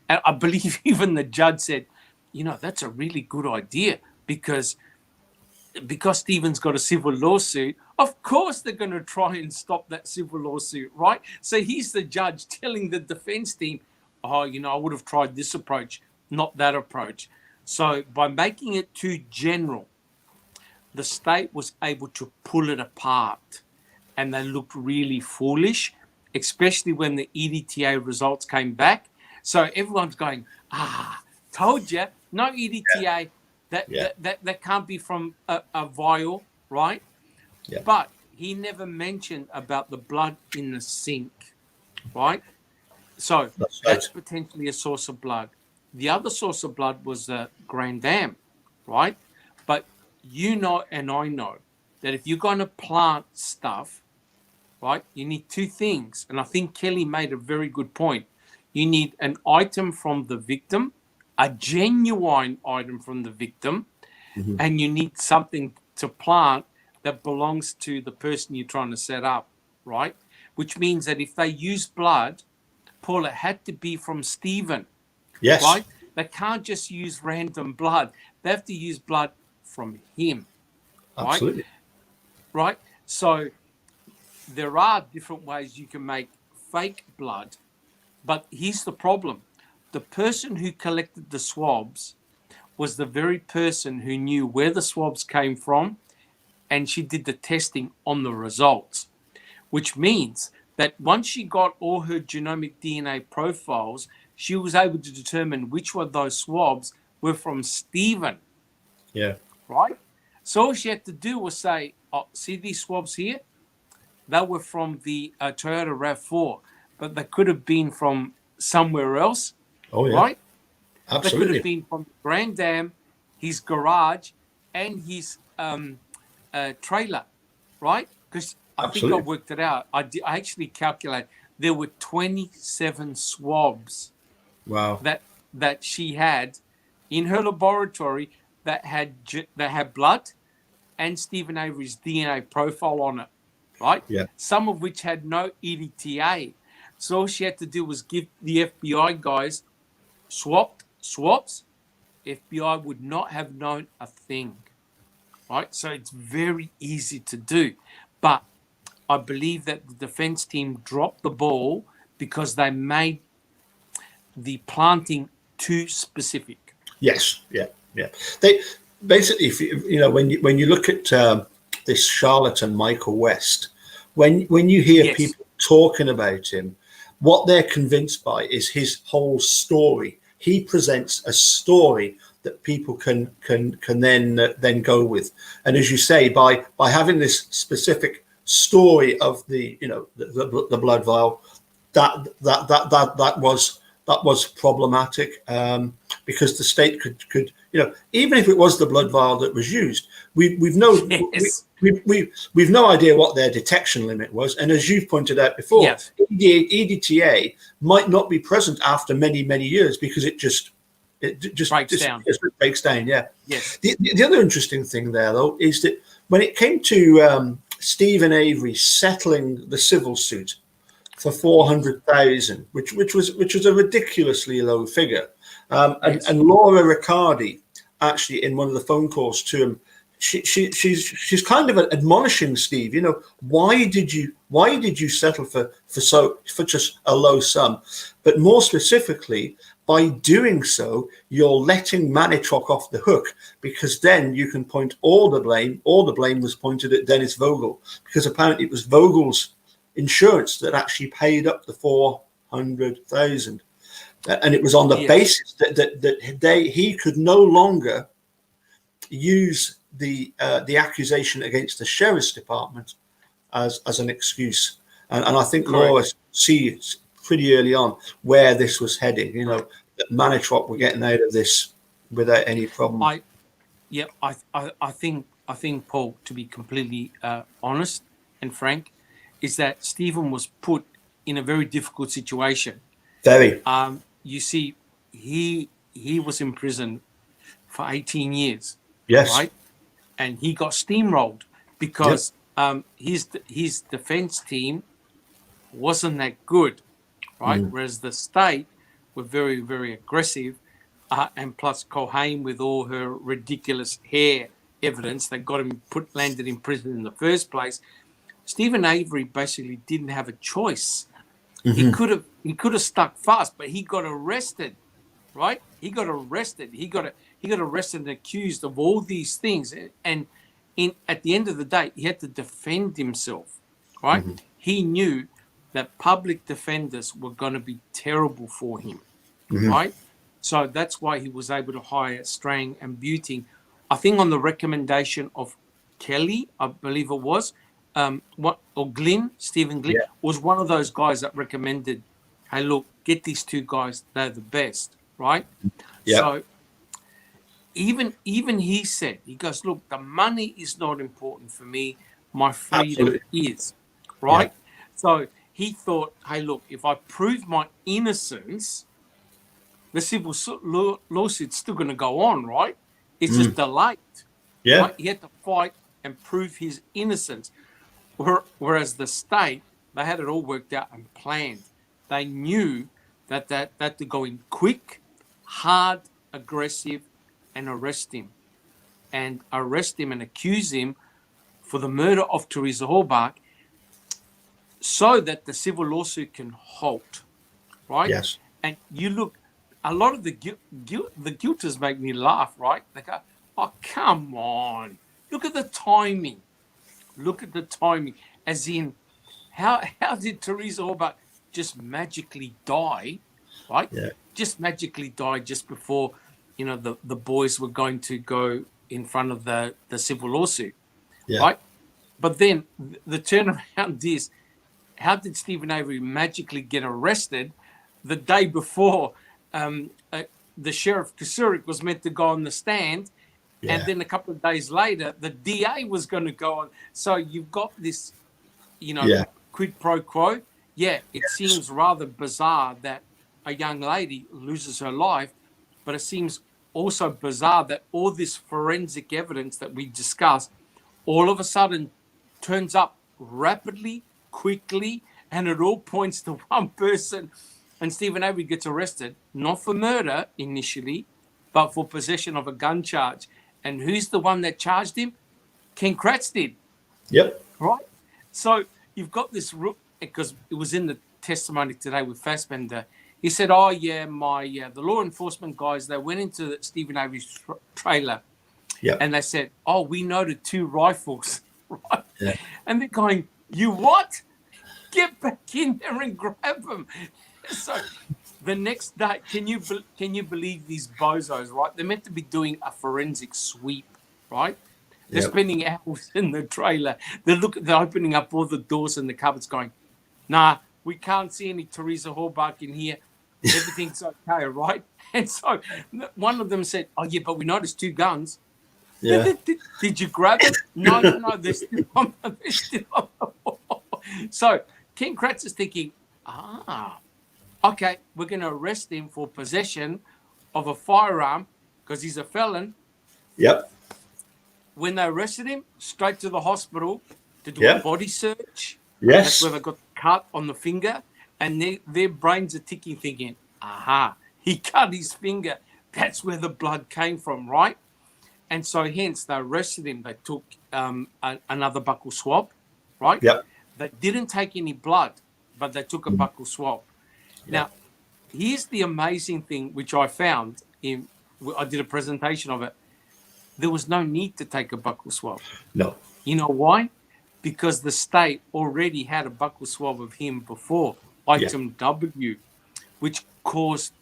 I believe even the judge said, that's a really good idea because Stephen's got a civil lawsuit, of course they're going to try and stop that civil lawsuit, right? So he's the judge telling the defense team, I would have tried this approach, not that approach. So by making it too general, the state was able to pull it apart, and they looked really foolish, especially when the EDTA results came back. So everyone's going, told you, no EDTA. That can't be from a vial, right? Yeah. But he never mentioned about the blood in the sink, right? So that's potentially a source of blood. The other source of blood was the Grand Dam, right? But and I know that if you're going to plant stuff, right, you need two things. And I think Kelly made a very good point. You need an item from the victim, a genuine item from the victim, and you need something to plant that belongs to the person you're trying to set up, right? Which means that if they use blood, Paul, it had to be from Stephen. Yes. Right? They can't just use random blood. They have to use blood from him. Absolutely. Right? So there are different ways you can make fake blood, but here's the problem. The person who collected the swabs was the very person who knew where the swabs came from, and she did the testing on the results, which means that once she got all her genomic DNA profiles, she was able to determine which one of those swabs were from Stephen. Yeah. Right? So all she had to do was say, see these swabs here? They were from the Toyota RAV4, but they could have been from somewhere else. Oh, yeah. Right? Absolutely. They could have been from Grand Dam, his garage, and his trailer, right? Because I think I worked it out. I actually calculated there were 27 swabs. Wow. That she had in her laboratory that had blood and Stephen Avery's DNA profile on it, right? Yeah. Some of which had no EDTA. So all she had to do was give the FBI guys swabs. FBI would not have known a thing, right? So it's very easy to do. But I believe that the defense team dropped the ball because they made the planting too specific. Yes, yeah. They basically, if when you look at this charlatan Michael West, when you hear people talking about him, what they're convinced by is his whole story. He presents a story that people can then go with, and as you say, by having this specific story of the blood vial, that was problematic, because the state could even if it was the blood vial that was used, we've no idea what their detection limit was, and as you've pointed out before, EDTA might not be present after many years because it just breaks down. Yeah. Yes. The other interesting thing there, though, is that when it came to Stephen Avery settling the civil suit for $400,000, which was a ridiculously low figure, and Laura Riccardi actually in one of the phone calls to him she's kind of admonishing Steve. You know, why did you settle for just a low sum? But more specifically, by doing so, you're letting Manitrock off the hook, because then you can point all the blame. All the blame was pointed at Dennis Vogel, because apparently it was Vogel's insurance that actually paid up the 400,000, and it was on the basis that he could no longer use the accusation against the sheriff's department as an excuse. And I think Laura sees pretty early on where this was heading. You know, that Manitrock were getting out of this without any problem. I think Paul, to be completely honest and frank, is that Stephen was put in a very difficult situation. Very. You see, he was in prison for 18 years. Yes. Right. And he got steamrolled because his defense team wasn't that good. Right. Whereas the state were very, very aggressive. And plus Cohen, with all her ridiculous hair evidence that got him landed in prison in the first place. Stephen Avery basically didn't have a choice. He could have stuck fast, but he got arrested. Right? He got arrested. He got arrested and accused of all these things. And at the end of the day, he had to defend himself. Right? He knew that public defenders were going to be terrible for him. Right? So that's why he was able to hire Strang and Buting. I think on the recommendation of Kelly, I believe it was, Stephen Glynn was one of those guys that recommended, hey, look, get these two guys, they're the best. Right? Yeah. So even he said, he goes, look, the money is not important for me. My freedom is. Right? Yeah. So he thought, hey, look, if I prove my innocence, the civil lawsuit's still going to go on, right? It's just delayed. Yeah. Right? He had to fight and prove his innocence. Whereas the state, they had it all worked out and planned. They knew that to go in quick, hard, aggressive, and arrest him. And accuse him for the murder of Teresa Halbach, so that the civil lawsuit can halt, right? Yes. And you look, a lot of the guilters make me laugh, right? They go, oh, come on. Look at the timing. As in, how did Teresa Halbach just magically die, right? Yeah. Just magically die just before, the boys were going to go in front of the civil lawsuit, right? But then the turnaround is, how did Stephen Avery magically get arrested the day before the sheriff Kusurik was meant to go on the stand, and then a couple of days later the DA was going to go on? So you've got this, quid pro quo. Yeah, it seems rather bizarre that a young lady loses her life, but it seems also bizarre that all this forensic evidence that we discussed all of a sudden turns up rapidly, quickly, and it all points to one person. And Stephen Avery gets arrested, not for murder initially, but for possession of a gun charge. And who's the one that charged him? Ken Kratz did. Yep. Right? So you've got this, because it was in the testimony today with Fassbender. He said, the law enforcement guys, they went into Stephen Avery's trailer. Yeah. And they said, we noted 2 rifles. Right? Yeah. And they're going, you what? Get back in there and grab them. So the next day, can you believe these bozos, right? They're meant to be doing a forensic sweep, right? They're spending hours in the trailer. They're opening up all the doors and the cupboards going, nah, we can't see any Teresa Halbach in here. Everything's okay, right? And so one of them said, but we noticed 2 guns. Yeah. Did you grab it? No, they're still on the wall. So Ken Kratz is thinking, okay, we're going to arrest him for possession of a firearm because he's a felon. Yep. When they arrested him, straight to the hospital to do a body search. Yes. That's where they got the cut on the finger. And their brains are ticking, thinking, he cut his finger. That's where the blood came from, right? And so hence they arrested him. They took another buccal swab, right? Yep. They didn't take any blood, but they took a buccal swab. Now, here's the amazing thing, which I found I did a presentation of it. There was no need to take a buccal swab. No. You know why? Because the state already had a buccal swab of him before, item W, which caused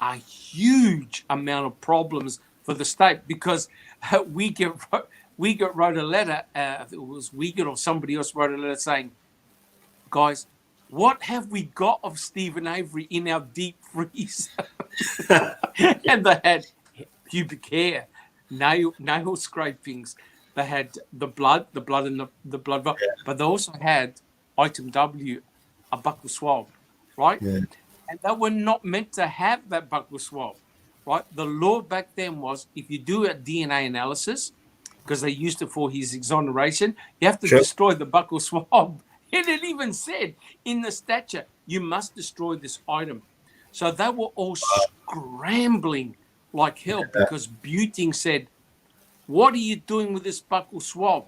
a huge amount of problems for the state, because Wiegert wrote a letter, it was Wiegert or somebody else wrote a letter saying, guys, what have we got of Stephen Avery in our deep freezer? And they had pubic hair, nail scrapings. They had the blood and the blood, but they also had item W, a buccal swab, right? Yeah. And they were not meant to have that buccal swab, right? The law back then was, if you do a DNA analysis, because they used it for his exoneration, you have to destroy the buccal swab. And it even said in the statute, you must destroy this item. So they were all scrambling like hell because Buting said, what are you doing with this buccal swab,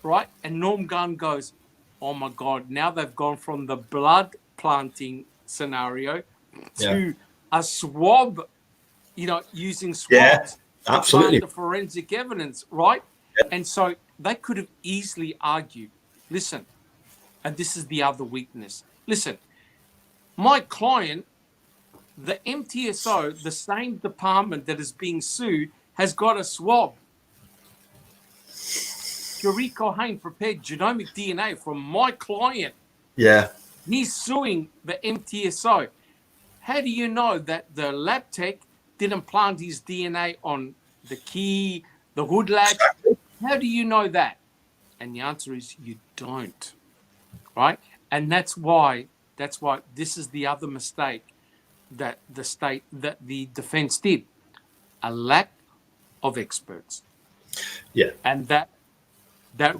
right? And Norm Gunn goes, oh my God, now they've gone from the blood planting scenario to a swab, using swabs to plant the forensic evidence, right? And so they could have easily argued, listen, and this is the other weakness. Listen, my client, the MTSO, the same department that is being sued, has got a swab. Sharif Cohen prepared genomic DNA from my client. Yeah. He's suing the MTSO. How do you know that the lab tech didn't plant his DNA on the key, the hood latch? How do you know that? And the answer is you don't, right? And that's why this is the other mistake that the defense did. A lack of experts. Yeah. And that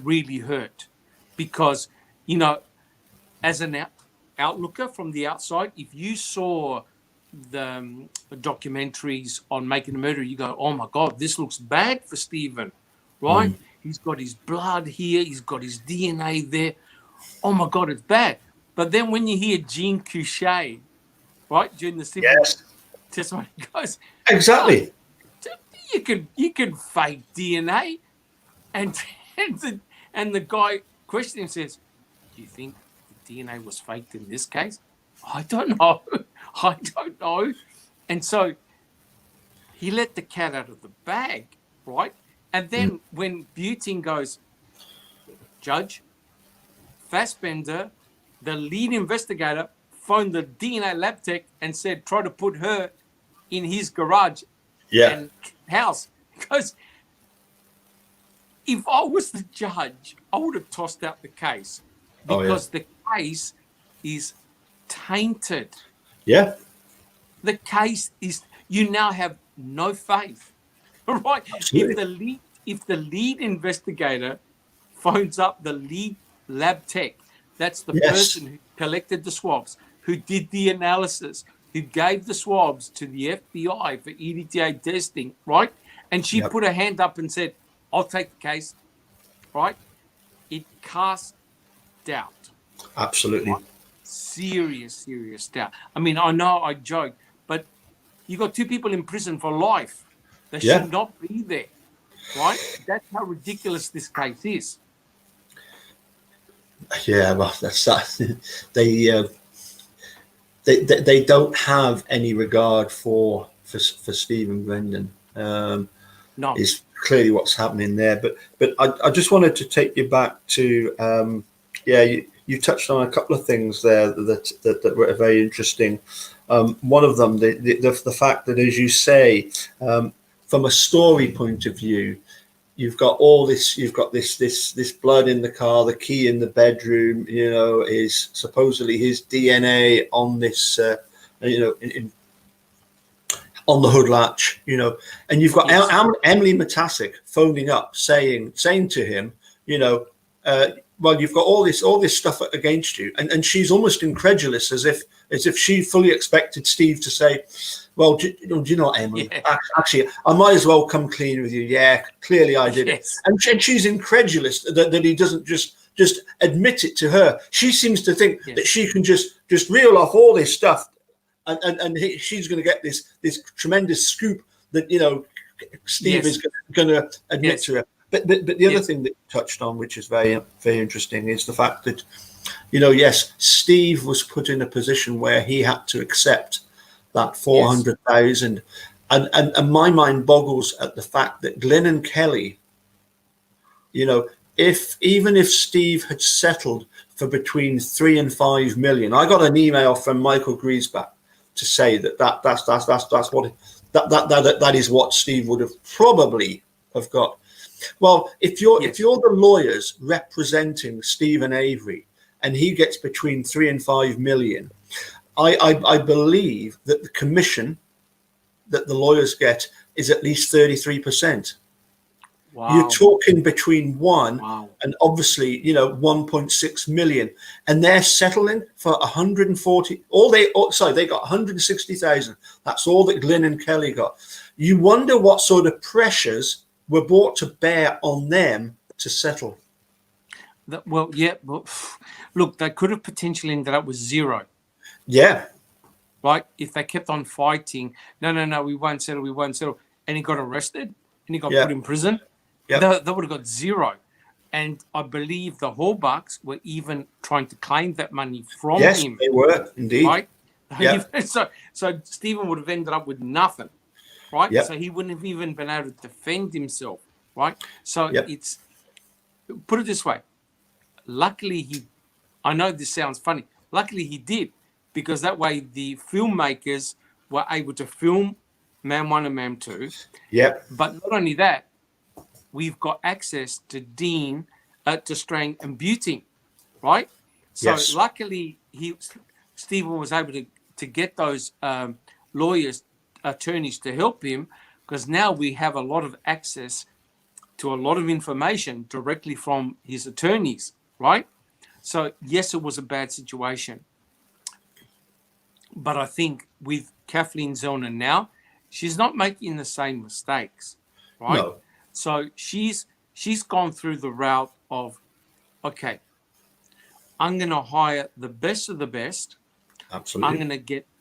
really hurt because, as an outlooker from the outside, if you saw the documentaries on Making a Murderer, you go, oh my God, this looks bad for Stephen, right? He's got his blood here, he's got his DNA there. Oh my God, it's bad. But then when you hear Jean Couchet, right, during the civil testimony, he goes, exactly. You can fake DNA, and the guy questioning says, do you think the DNA was faked in this case? I don't know. I don't know. And so he let the cat out of the bag, right? And then when Buting goes, Judge, Fassbender, the lead investigator, phoned the DNA lab tech and said, try to put her in his garage and house. Because if I was the judge, I would have tossed out the case because the case is tainted. Yeah. The case is, you now have no faith, right? Absolutely. If the lead investigator phones up the lead lab tech, that's the person who collected the swabs, who did the analysis, who gave the swabs to the FBI for EDTA testing, right? And she put her hand up and said, I'll take the case, right? It casts doubt. Absolutely. Right? Serious doubt. I mean, I know I joke, but you got two people in prison for life. They should not be there, right? That's how ridiculous this case is. Yeah, well, that's that. They don't have any regard for Stephen Brendan. No, is clearly what's happening there. But I just wanted to take you back to you touched on a couple of things there that were very interesting. One of them, the fact that, as you say, from a story point of view, you've got this blood in the car, the key in the bedroom, is supposedly his DNA on this, on the hood latch, and you've got Emily Matasic phoning up saying to him, well, you've got all this stuff against you, and she's almost incredulous, as if she fully expected Steve to say, Well, do you know what, Emily? Yeah. Actually, I might as well come clean with you. Yeah, clearly I did it. Yes. And she's incredulous that he doesn't just admit it to her. She seems to think Yes. that she can just reel off all this stuff, and she's going to get this tremendous scoop that Steve is going to admit to her. But the other thing that you touched on, which is very very interesting, is the fact that yes, Steve was put in a position where he had to accept that 400,000, and my mind boggles at the fact that Glyn and Kellie, if Steve had settled for between 3 and 5 million, I got an email from Michael Griesbach to say that's what that is what Steve would have probably have got. Well, if you're the lawyers representing Stephen Avery and he gets between 3 and 5 million, I believe that the commission that the lawyers get is at least 33%. Wow. You're talking between 1 and obviously 1.6 million, and they're settling for 140. They got 160,000. That's all that Glyn and Kellie got. You wonder what sort of pressures were brought to bear on them to settle. Well, look, they could have potentially ended up with zero. Yeah. Right? If they kept on fighting, no, we won't settle, and he got arrested and he got put in prison, they would have got zero. And I believe the Hallbucks were even trying to claim that money from him. Yes, they were, indeed. Right? Yeah. So Stephen would have ended up with nothing. Right? Yep. So he wouldn't have even been able to defend himself. Right? So it's, put it this way. Luckily, I know this sounds funny. Luckily, he did, because that way the filmmakers were able to film Man 1 and Man 2. Yeah. But not only that, we've got access to Dean, to Strang and Buting, right? So luckily, Stephen was able to get those attorneys to help him, because now we have a lot of access to a lot of information directly from his attorneys, right? So yes, it was a bad situation. But I think with Kathleen Zellner now, she's not making the same mistakes, right? No. So she's gone through the route of, okay, I'm going to hire the best of the best. Absolutely.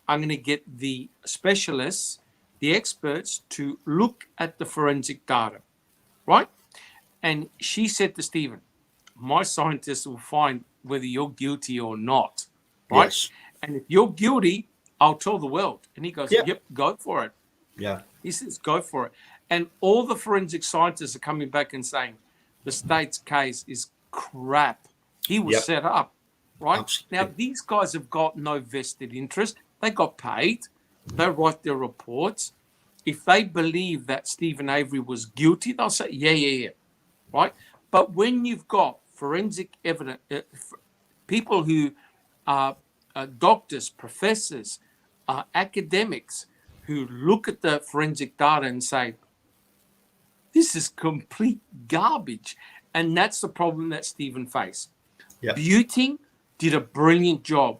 I'm going to get the specialists, the experts, to look at the forensic data, right? And she said to Stephen, my scientists will find whether you're guilty or not, right? Yes. And if you're guilty, I'll tell the world. And he goes, yep, go for it. Yeah. He says, go for it. And all the forensic scientists are coming back and saying, the state's case is crap. He was set up, right? Absolutely. Now, these guys have got no vested interest. They got paid. They write their reports. If they believe that Stephen Avery was guilty, they'll say, yeah, right? But when you've got forensic evidence, people who are doctors, professors, academics, who look at the forensic data and say, this is complete garbage. And that's the problem that Stephen faced. Yep. Buting did a brilliant job.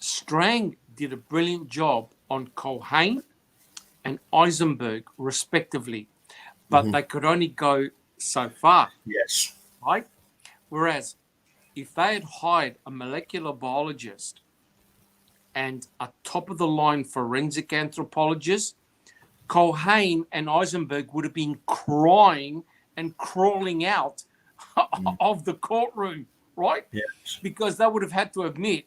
Strang did a brilliant job on Culhane and Eisenberg, respectively. But they could only go so far. Yes. Right? Whereas if they had hired a molecular biologist and a top-of-the-line forensic anthropologist, Culhane and Eisenberg would have been crying and crawling out of the courtroom, right? Yes. Because they would have had to admit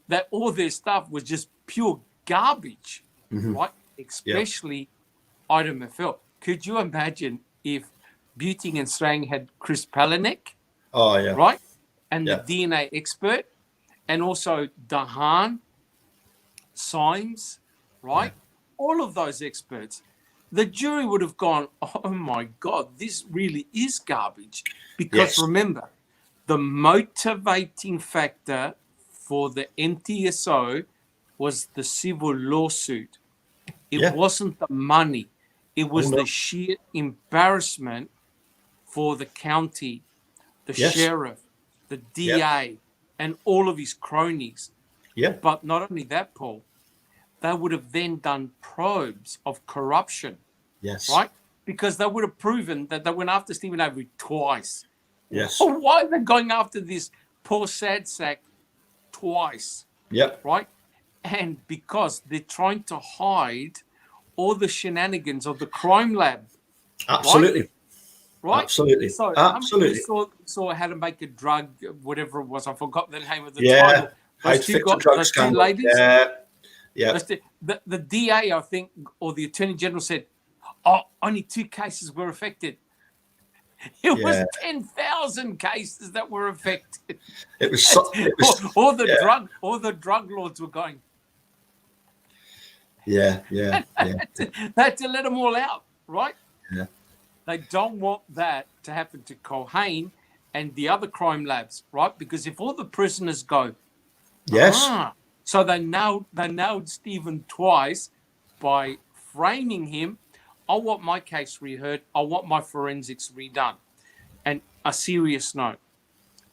that all their stuff was just pure garbage, right? Especially Ida McPhail. Could you imagine if Buting and Strang had Chris Palanek, right? And the DNA expert, and also Dahan, Symes, right? All of those experts. The jury would have gone, oh my God, this really is garbage. Because remember, the motivating factor for the MTSO was the civil lawsuit. It wasn't the money. It was the sheer embarrassment for the county, the sheriff, the DA, and all of his cronies. Yeah. But not only that, Paul, they would have then done probes of corruption, Yes. right? Because they would have proven that they went after Stephen Avery twice. Yes. Why are they going after this poor sad sack twice? Yep. Right? And because they're trying to hide all the shenanigans of the crime lab. Absolutely. Right? Absolutely. So Absolutely. saw how to make a drug, whatever it was. I forgot the name of the title. Those two ladies. Yeah. Yeah. The DA, I think, or the Attorney General said, "Oh, only 2 cases were affected." It was 10,000 cases that were affected. It was all the drug lords were going. Yeah. They had to let them all out, right? Yeah. They don't want that to happen to Culhane and the other crime labs, right? Because if all the prisoners go, so they nailed Stephen twice by framing him. I want my case reheard. I want my forensics redone. And a serious note,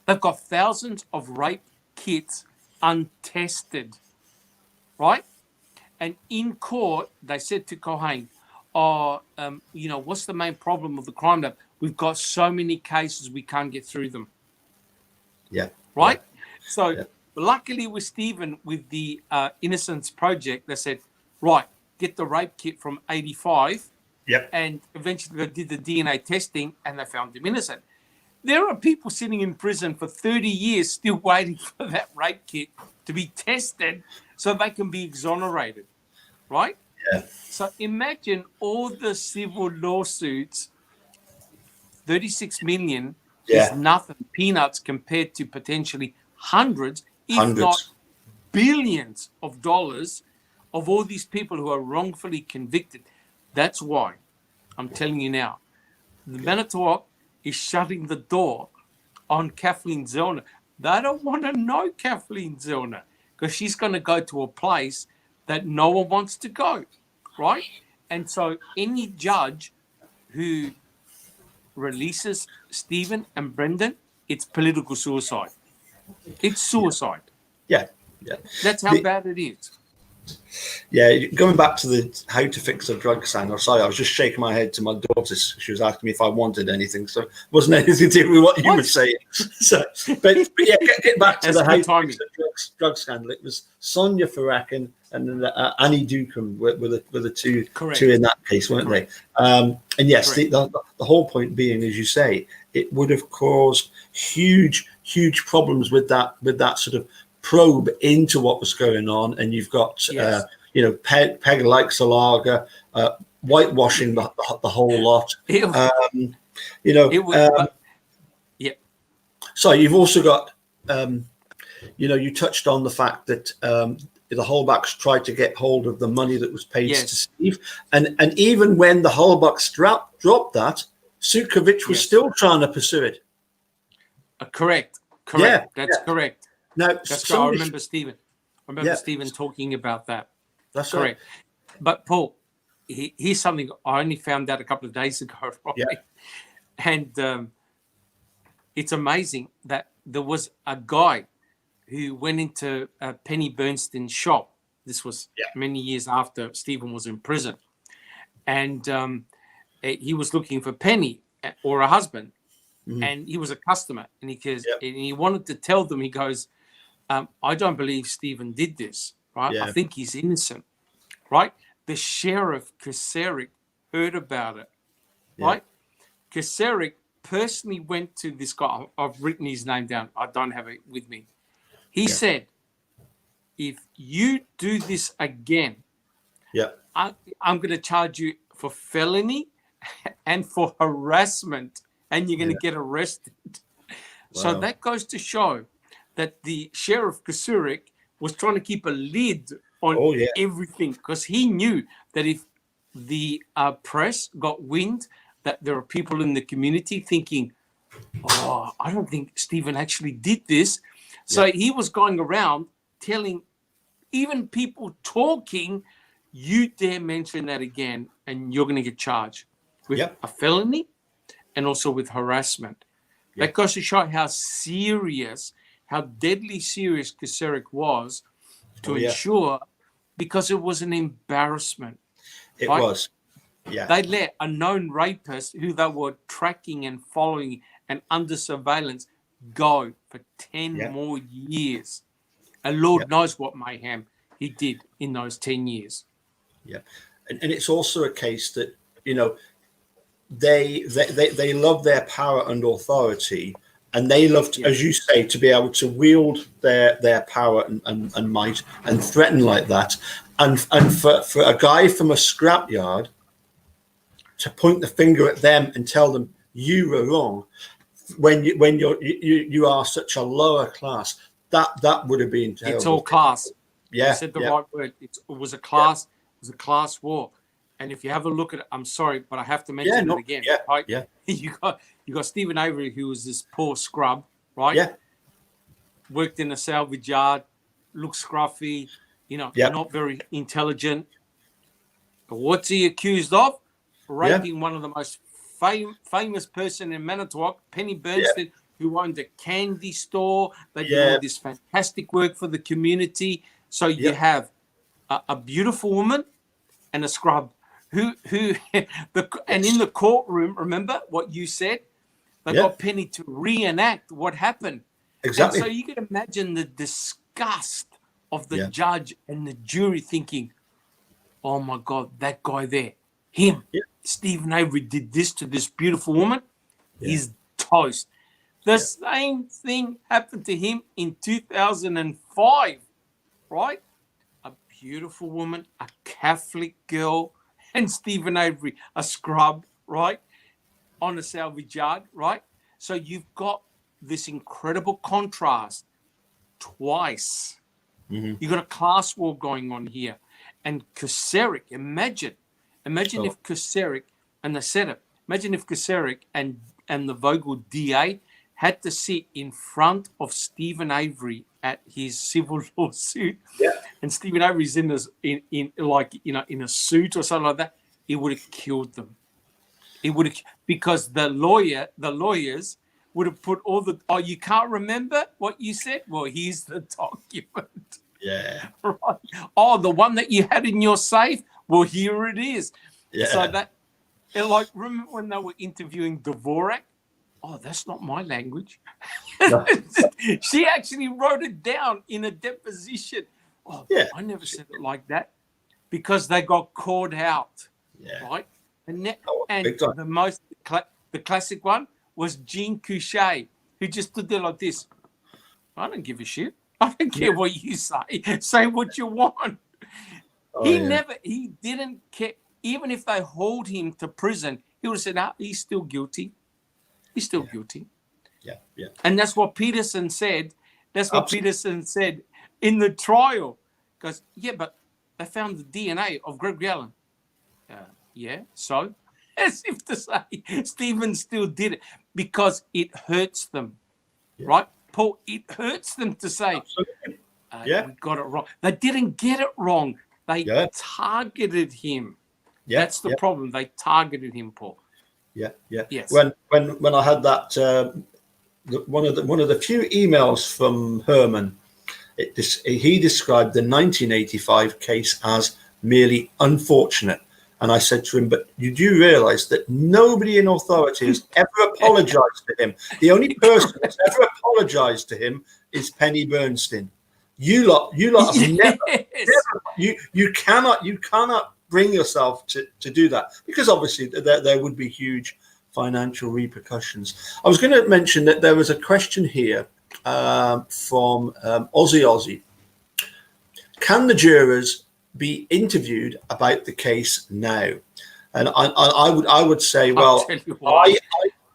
they've got thousands of rape kits untested, right? And in court, they said to Culhane, what's the main problem of the crime lab? We've got so many cases, we can't get through them. Yeah. Right? So luckily with Stephen, with the Innocence Project, they said, right, get the rape kit from 85. Yep. And eventually they did the DNA testing and they found him innocent. There are people sitting in prison for 30 years still waiting for that rape kit to be tested so they can be exonerated, right? Yeah. So imagine all the civil lawsuits, 36 million is nothing, peanuts compared to potentially hundreds, if not billions of dollars of all these people who are wrongfully convicted. That's why I'm telling you now, the Manitowoc is shutting the door on Kathleen Zellner. They don't want to know Kathleen Zellner because she's going to go to a place that no one wants to go, right? And so any judge who releases Stephen and Brendan, it's political suicide. It's suicide. Yeah. That's how bad it is. Yeah, going back to the how to fix a drug scandal. Sorry, I was just shaking my head to my daughter. She was asking me if I wanted anything, so it wasn't anything to do with what you were saying. So, but yeah, get back to the how to fix a drug scandal. It was Sonia Farakin and Annie Ducombe were the two in that case, weren't they? And yes, the whole point being, as you say, it would have caused huge problems with that sort of probe into what was going on, and you've got Peg likes a lager, whitewashing the whole lot. So you've also got you touched on the fact that the Holbachs tried to get hold of the money that was paid to Steve, and even when the Holbachs dropped that, Sukovich was still trying to pursue it. Correct. That's correct. Now, I remember Stephen. Stephen talking about that. That's correct. Right. But Paul, here's something I only found out a couple of days ago. Right? Yeah. And it's amazing that there was a guy who went into Penny Bernstein's shop. This was many years after Stephen was in prison. And he was looking for Penny or a husband. Mm-hmm. And he was a customer. And he wanted to tell them, he goes, I don't believe Stephen did this, right? I think he's innocent, right? The sheriff, Kacerik, heard about it, right? Kacerik personally went to this guy. I've written his name down. I don't have it with me. He said, if you do this again, I'm going to charge you for felony and for harassment, and you're going to get arrested. Wow. So that goes to show that the sheriff Kacerik was trying to keep a lid on everything, because he knew that if the press got wind that there are people in the community thinking, I don't think Stephen actually did this. So he was going around telling even people talking, you dare mention that again and you're going to get charged with a felony and also with harassment. That goes to show how serious, how deadly serious Kacerik was to ensure because it was an embarrassment. It right? was. Yeah. They let a known rapist who they were tracking and following and under surveillance go for 10 more years. And Lord knows what mayhem he did in those 10 years. Yeah. And it's also a case that, you know, they love their power and authority, and they love to, as you say, to be able to wield their power and might and threaten like that. And for a guy from a scrapyard to point the finger at them and tell them you were wrong when you are such a lower class, that would have been terrible. It's all class. Yeah, you said the right word. It was a class. It was a class war. And if you have a look at it, I'm sorry, but I have to mention it again. Right? Yeah. You got Stephen Avery, who was this poor scrub, right? Yeah. Worked in a salvage yard, looks scruffy, not very intelligent. But what's he accused of? Raping one of the most famous person in Manitowoc, Penny Bernstein, who owned a candy store. They did all this fantastic work for the community. So you have a beautiful woman and a scrub who and in the courtroom, remember what you said? They got Penny to reenact what happened. Exactly. And so you can imagine the disgust of the judge and the jury thinking, oh my God, that guy there, him, Stephen Avery did this to this beautiful woman. He's toast. The same thing happened to him in 2005, right? A beautiful woman, a Catholic girl, and Stephen Avery, a scrub, right? On a salvage yard, right? So you've got this incredible contrast twice. You've got a class war going on here. And Kosarik, imagine if Kosarik, and they said it, imagine if Kosarik and the Vogel DA had to sit in front of Stephen Avery at his civil lawsuit, and Stephen Avery's in a suit or something like that, it would have killed them. It would have, because the lawyers would have put all the, oh, you can't remember what you said? Well, here's the document. Yeah. Right. Oh, the one that you had in your safe? Well, here it is. Yeah. So that, like, remember when they were interviewing Dvorak? Oh, that's not my language. No. She actually wrote it down in a deposition. Oh, I never said it like that, because they got caught out. Yeah. Right. And the classic one was Jean Couchet, who just stood there like this. I don't give a shit. I don't care what you say. Say what you want. Oh, he didn't care. Even if they hauled him to prison, he would have said, no, he's still guilty. He's still guilty. Yeah, yeah. And that's what Peterson said. That's what Peterson said in the trial. Because, but they found the DNA of Gregory Allen. So? As if to say, Stephen still did it because it hurts them. Right? Paul, it hurts them to say, we got it wrong. They didn't get it wrong. They targeted him. Yeah, that's the problem. They targeted him, Paul. Yeah, yeah. Yes. When I had that, one of the few emails from Herman, he described the 1985 case as merely unfortunate. And I said to him, but you do realize that nobody in authority has ever apologized to him. The only person that's ever apologized to him is Penny Bernstein. You lot have never, you cannot bring yourself to do that, because obviously there would be huge financial repercussions. I was going to mention that there was a question here from Aussie. Can the jurors be interviewed about the case now? And I would say, well,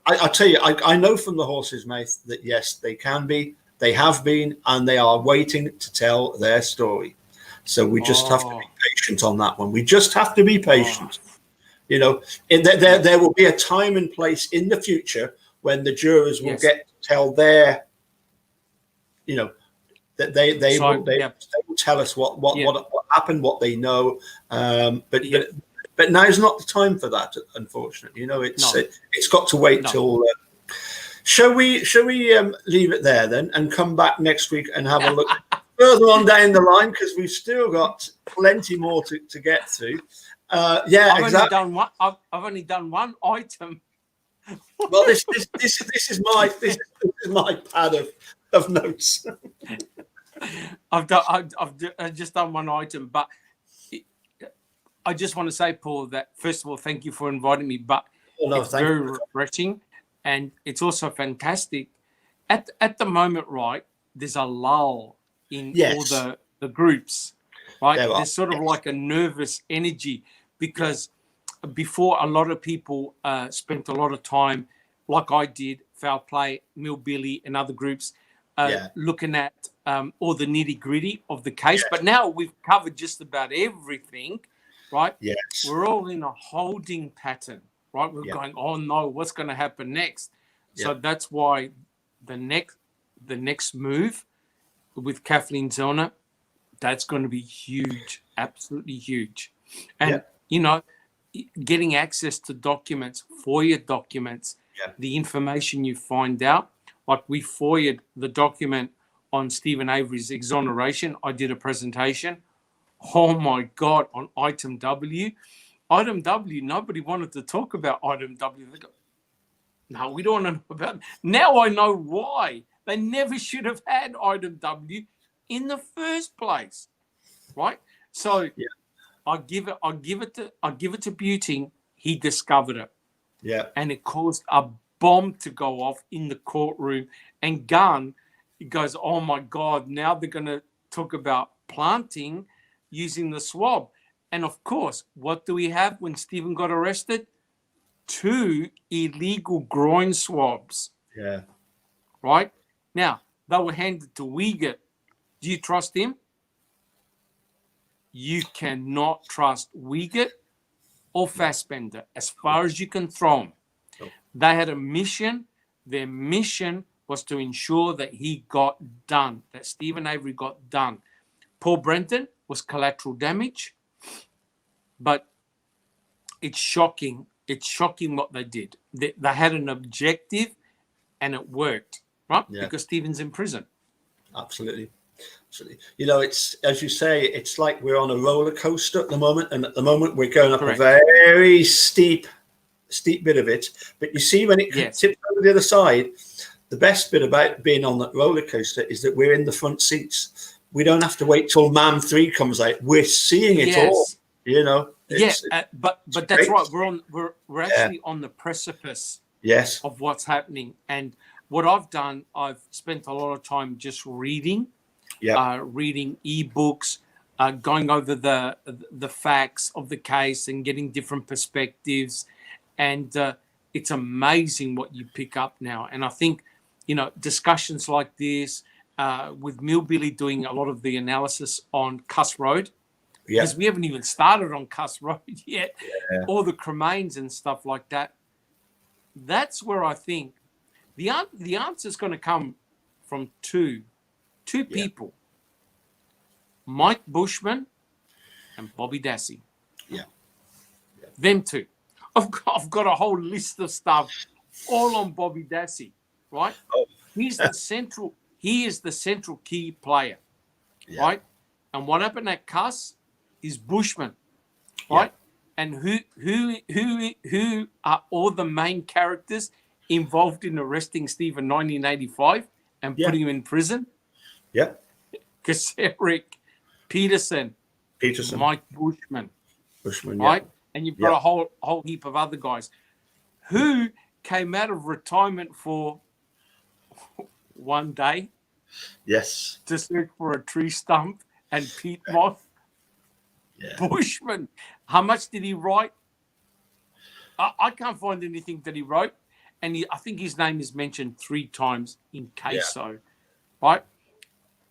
I'll tell you, I know from the horse's mouth that yes, they can be, they have been, and they are waiting to tell their story. So we just have to be patient on that one. We just have to be patient. You know, there will be a time and place in the future when the jurors will get to tell their, you know, that they will tell us what happened, what they know. But now's not the time for that, unfortunately. You know, it's got to wait till. Shall we leave it there then and come back next week and have a look? further on down the line because we've still got plenty more to get through. Yeah, I've exactly. only done one. I've only done one item. Well, this is my pad of notes. I've just done one item, but I just want to say, Paul, that first of all, thank you for inviting me. But it's very refreshing, and it's also fantastic. At the moment, right? There's a lull in all the groups, right? There's sort of like a nervous energy because before a lot of people spent a lot of time, like I did, Foul Play, Millbilly, and other groups, looking at all the nitty gritty of the case. But now we've covered just about everything, right? Yes. We're all in a holding pattern, right? We're going, oh no, what's going to happen next? So that's why the next move with Kathleen Zellner, that's going to be huge, absolutely huge. And, you know, getting access to documents, FOIA documents, the information you find out, like we FOIA'd the document on Stephen Avery's exoneration. I did a presentation. Oh my God, on item W. Item W, nobody wanted to talk about item W. They go, no, we don't want to know about it. Now I know why. They never should have had item W in the first place, right? So I give it to Buting. He discovered it, and it caused a bomb to go off in the courtroom. And Gunn, he goes, oh my God! Now they're going to talk about planting using the swab. And of course, what do we have when Stephen got arrested? 2 illegal groin swabs. Yeah. Right? Now, they were handed to Uyghur. Do you trust him? You cannot trust Uyghur or Fassbender as far as you can throw them. Oh. They had a mission. Their mission was to ensure that he got done, that Stephen Avery got done. Paul Brenton was collateral damage, but it's shocking. It's shocking what they did. They had an objective, and it worked, right? Yeah. Because Stephen's in prison. Absolutely. Absolutely. You know, it's, as you say, it's like we're on a roller coaster at the moment, and at the moment we're going up a very steep bit of it. But you see, when it tips over the other side, the best bit about being on that roller coaster is that we're in the front seats. We don't have to wait till Man 3 comes out. We're seeing it all. You know. But that's great. Right. We're actually on the precipice. Of what's happening. And what I've done, I've spent a lot of time just reading. Reading ebooks, going over the facts of the case and getting different perspectives, and it's amazing what you pick up now. And I think, you know, discussions like this with Millbilly doing a lot of the analysis on Cuss Road, because we haven't even started on Cuss Road yet, or the cremains and stuff like that. That's where I think the answer is going to come from two people, Mike Bushman and Bobby Dassey. Them two. I've got a whole list of stuff all on Bobby Dassey, right? He is the central key player, right? And what happened at Cuss is Bushman, right? And who are all the main characters involved in arresting Steve in 1985 and putting him in prison? Kaseric, Peterson, Mike Bushman, right? And you've got a whole heap of other guys who came out of retirement for one day, to search for a tree stump and peat moss. Bushman, how much did he write? I can't find anything that he wrote, and I think his name is mentioned 3 times in Queso, right?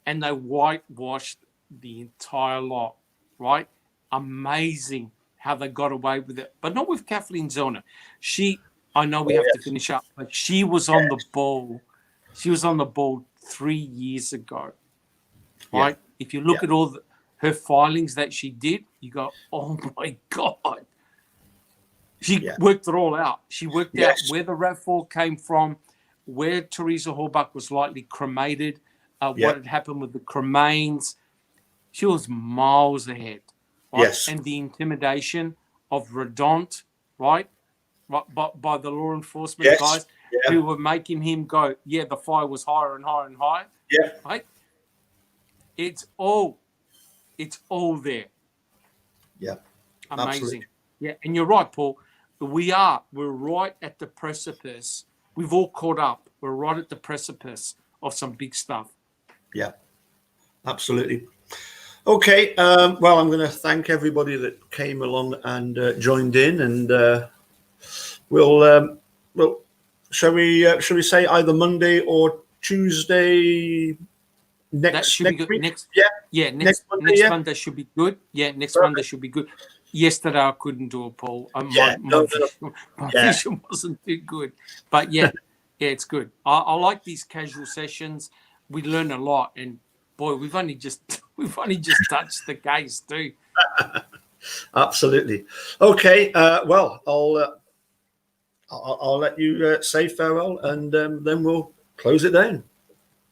And they whitewashed the entire lot, right? Amazing how they got away with it, but not with Kathleen Zellner. I know we have to finish up, but she was on the ball. She was on the ball 3 years ago, right? If you look at all her filings that she did, you go, oh my God. She worked it all out. She worked out where the RAV4 came from, where Teresa Horbuck was likely cremated, what had happened with the cremains. She was miles ahead. Right? Yes. And the intimidation of Redont, right? By the law enforcement guys who were making him go, yeah, the fire was higher and higher and higher. Yeah. Right? It's all there. Yeah. Amazing. Absolutely. Yeah, and you're right, Paul. We're right at the precipice. We've all caught up. We're right at the precipice of some big stuff. Yeah, absolutely. Okay, well, I'm going to thank everybody that came along and joined in, and we'll shall we say either Monday or Tuesday next be good. week? Next Monday, Monday should be good. Yeah, next Monday should be good. Yesterday I couldn't do it, Paul. My vision wasn't too good, but yeah, it's good. I like these casual sessions. We learn a lot, and boy, we've only just touched the case too. Absolutely. Okay. Well, I'll let you say farewell, and then we'll close it down.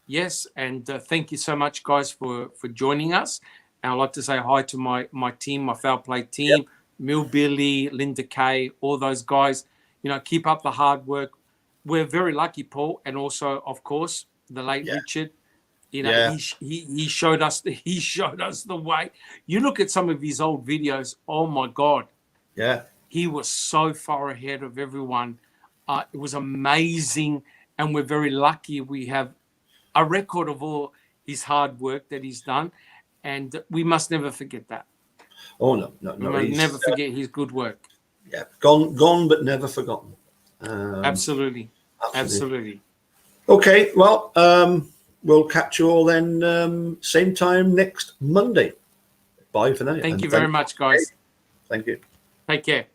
Yes, and thank you so much, guys, for joining us. And I'd like to say hi to my team, my Foul Play team, Mill Billy, Linda Kay, all those guys. Keep up the hard work. We're very lucky, Paul, and also, of course, the late Richard. He showed us the way. You look at some of his old videos. Oh my God. Yeah. He was so far ahead of everyone. It was amazing, and we're very lucky. We have a record of all his hard work that he's done, and we must never forget that. Oh no. We must never forget his good work. Yeah, gone but never forgotten. Absolutely. Okay, well, we'll catch you all then same time next Monday. Bye for now. Thank you very much, guys. Thank you. Take care.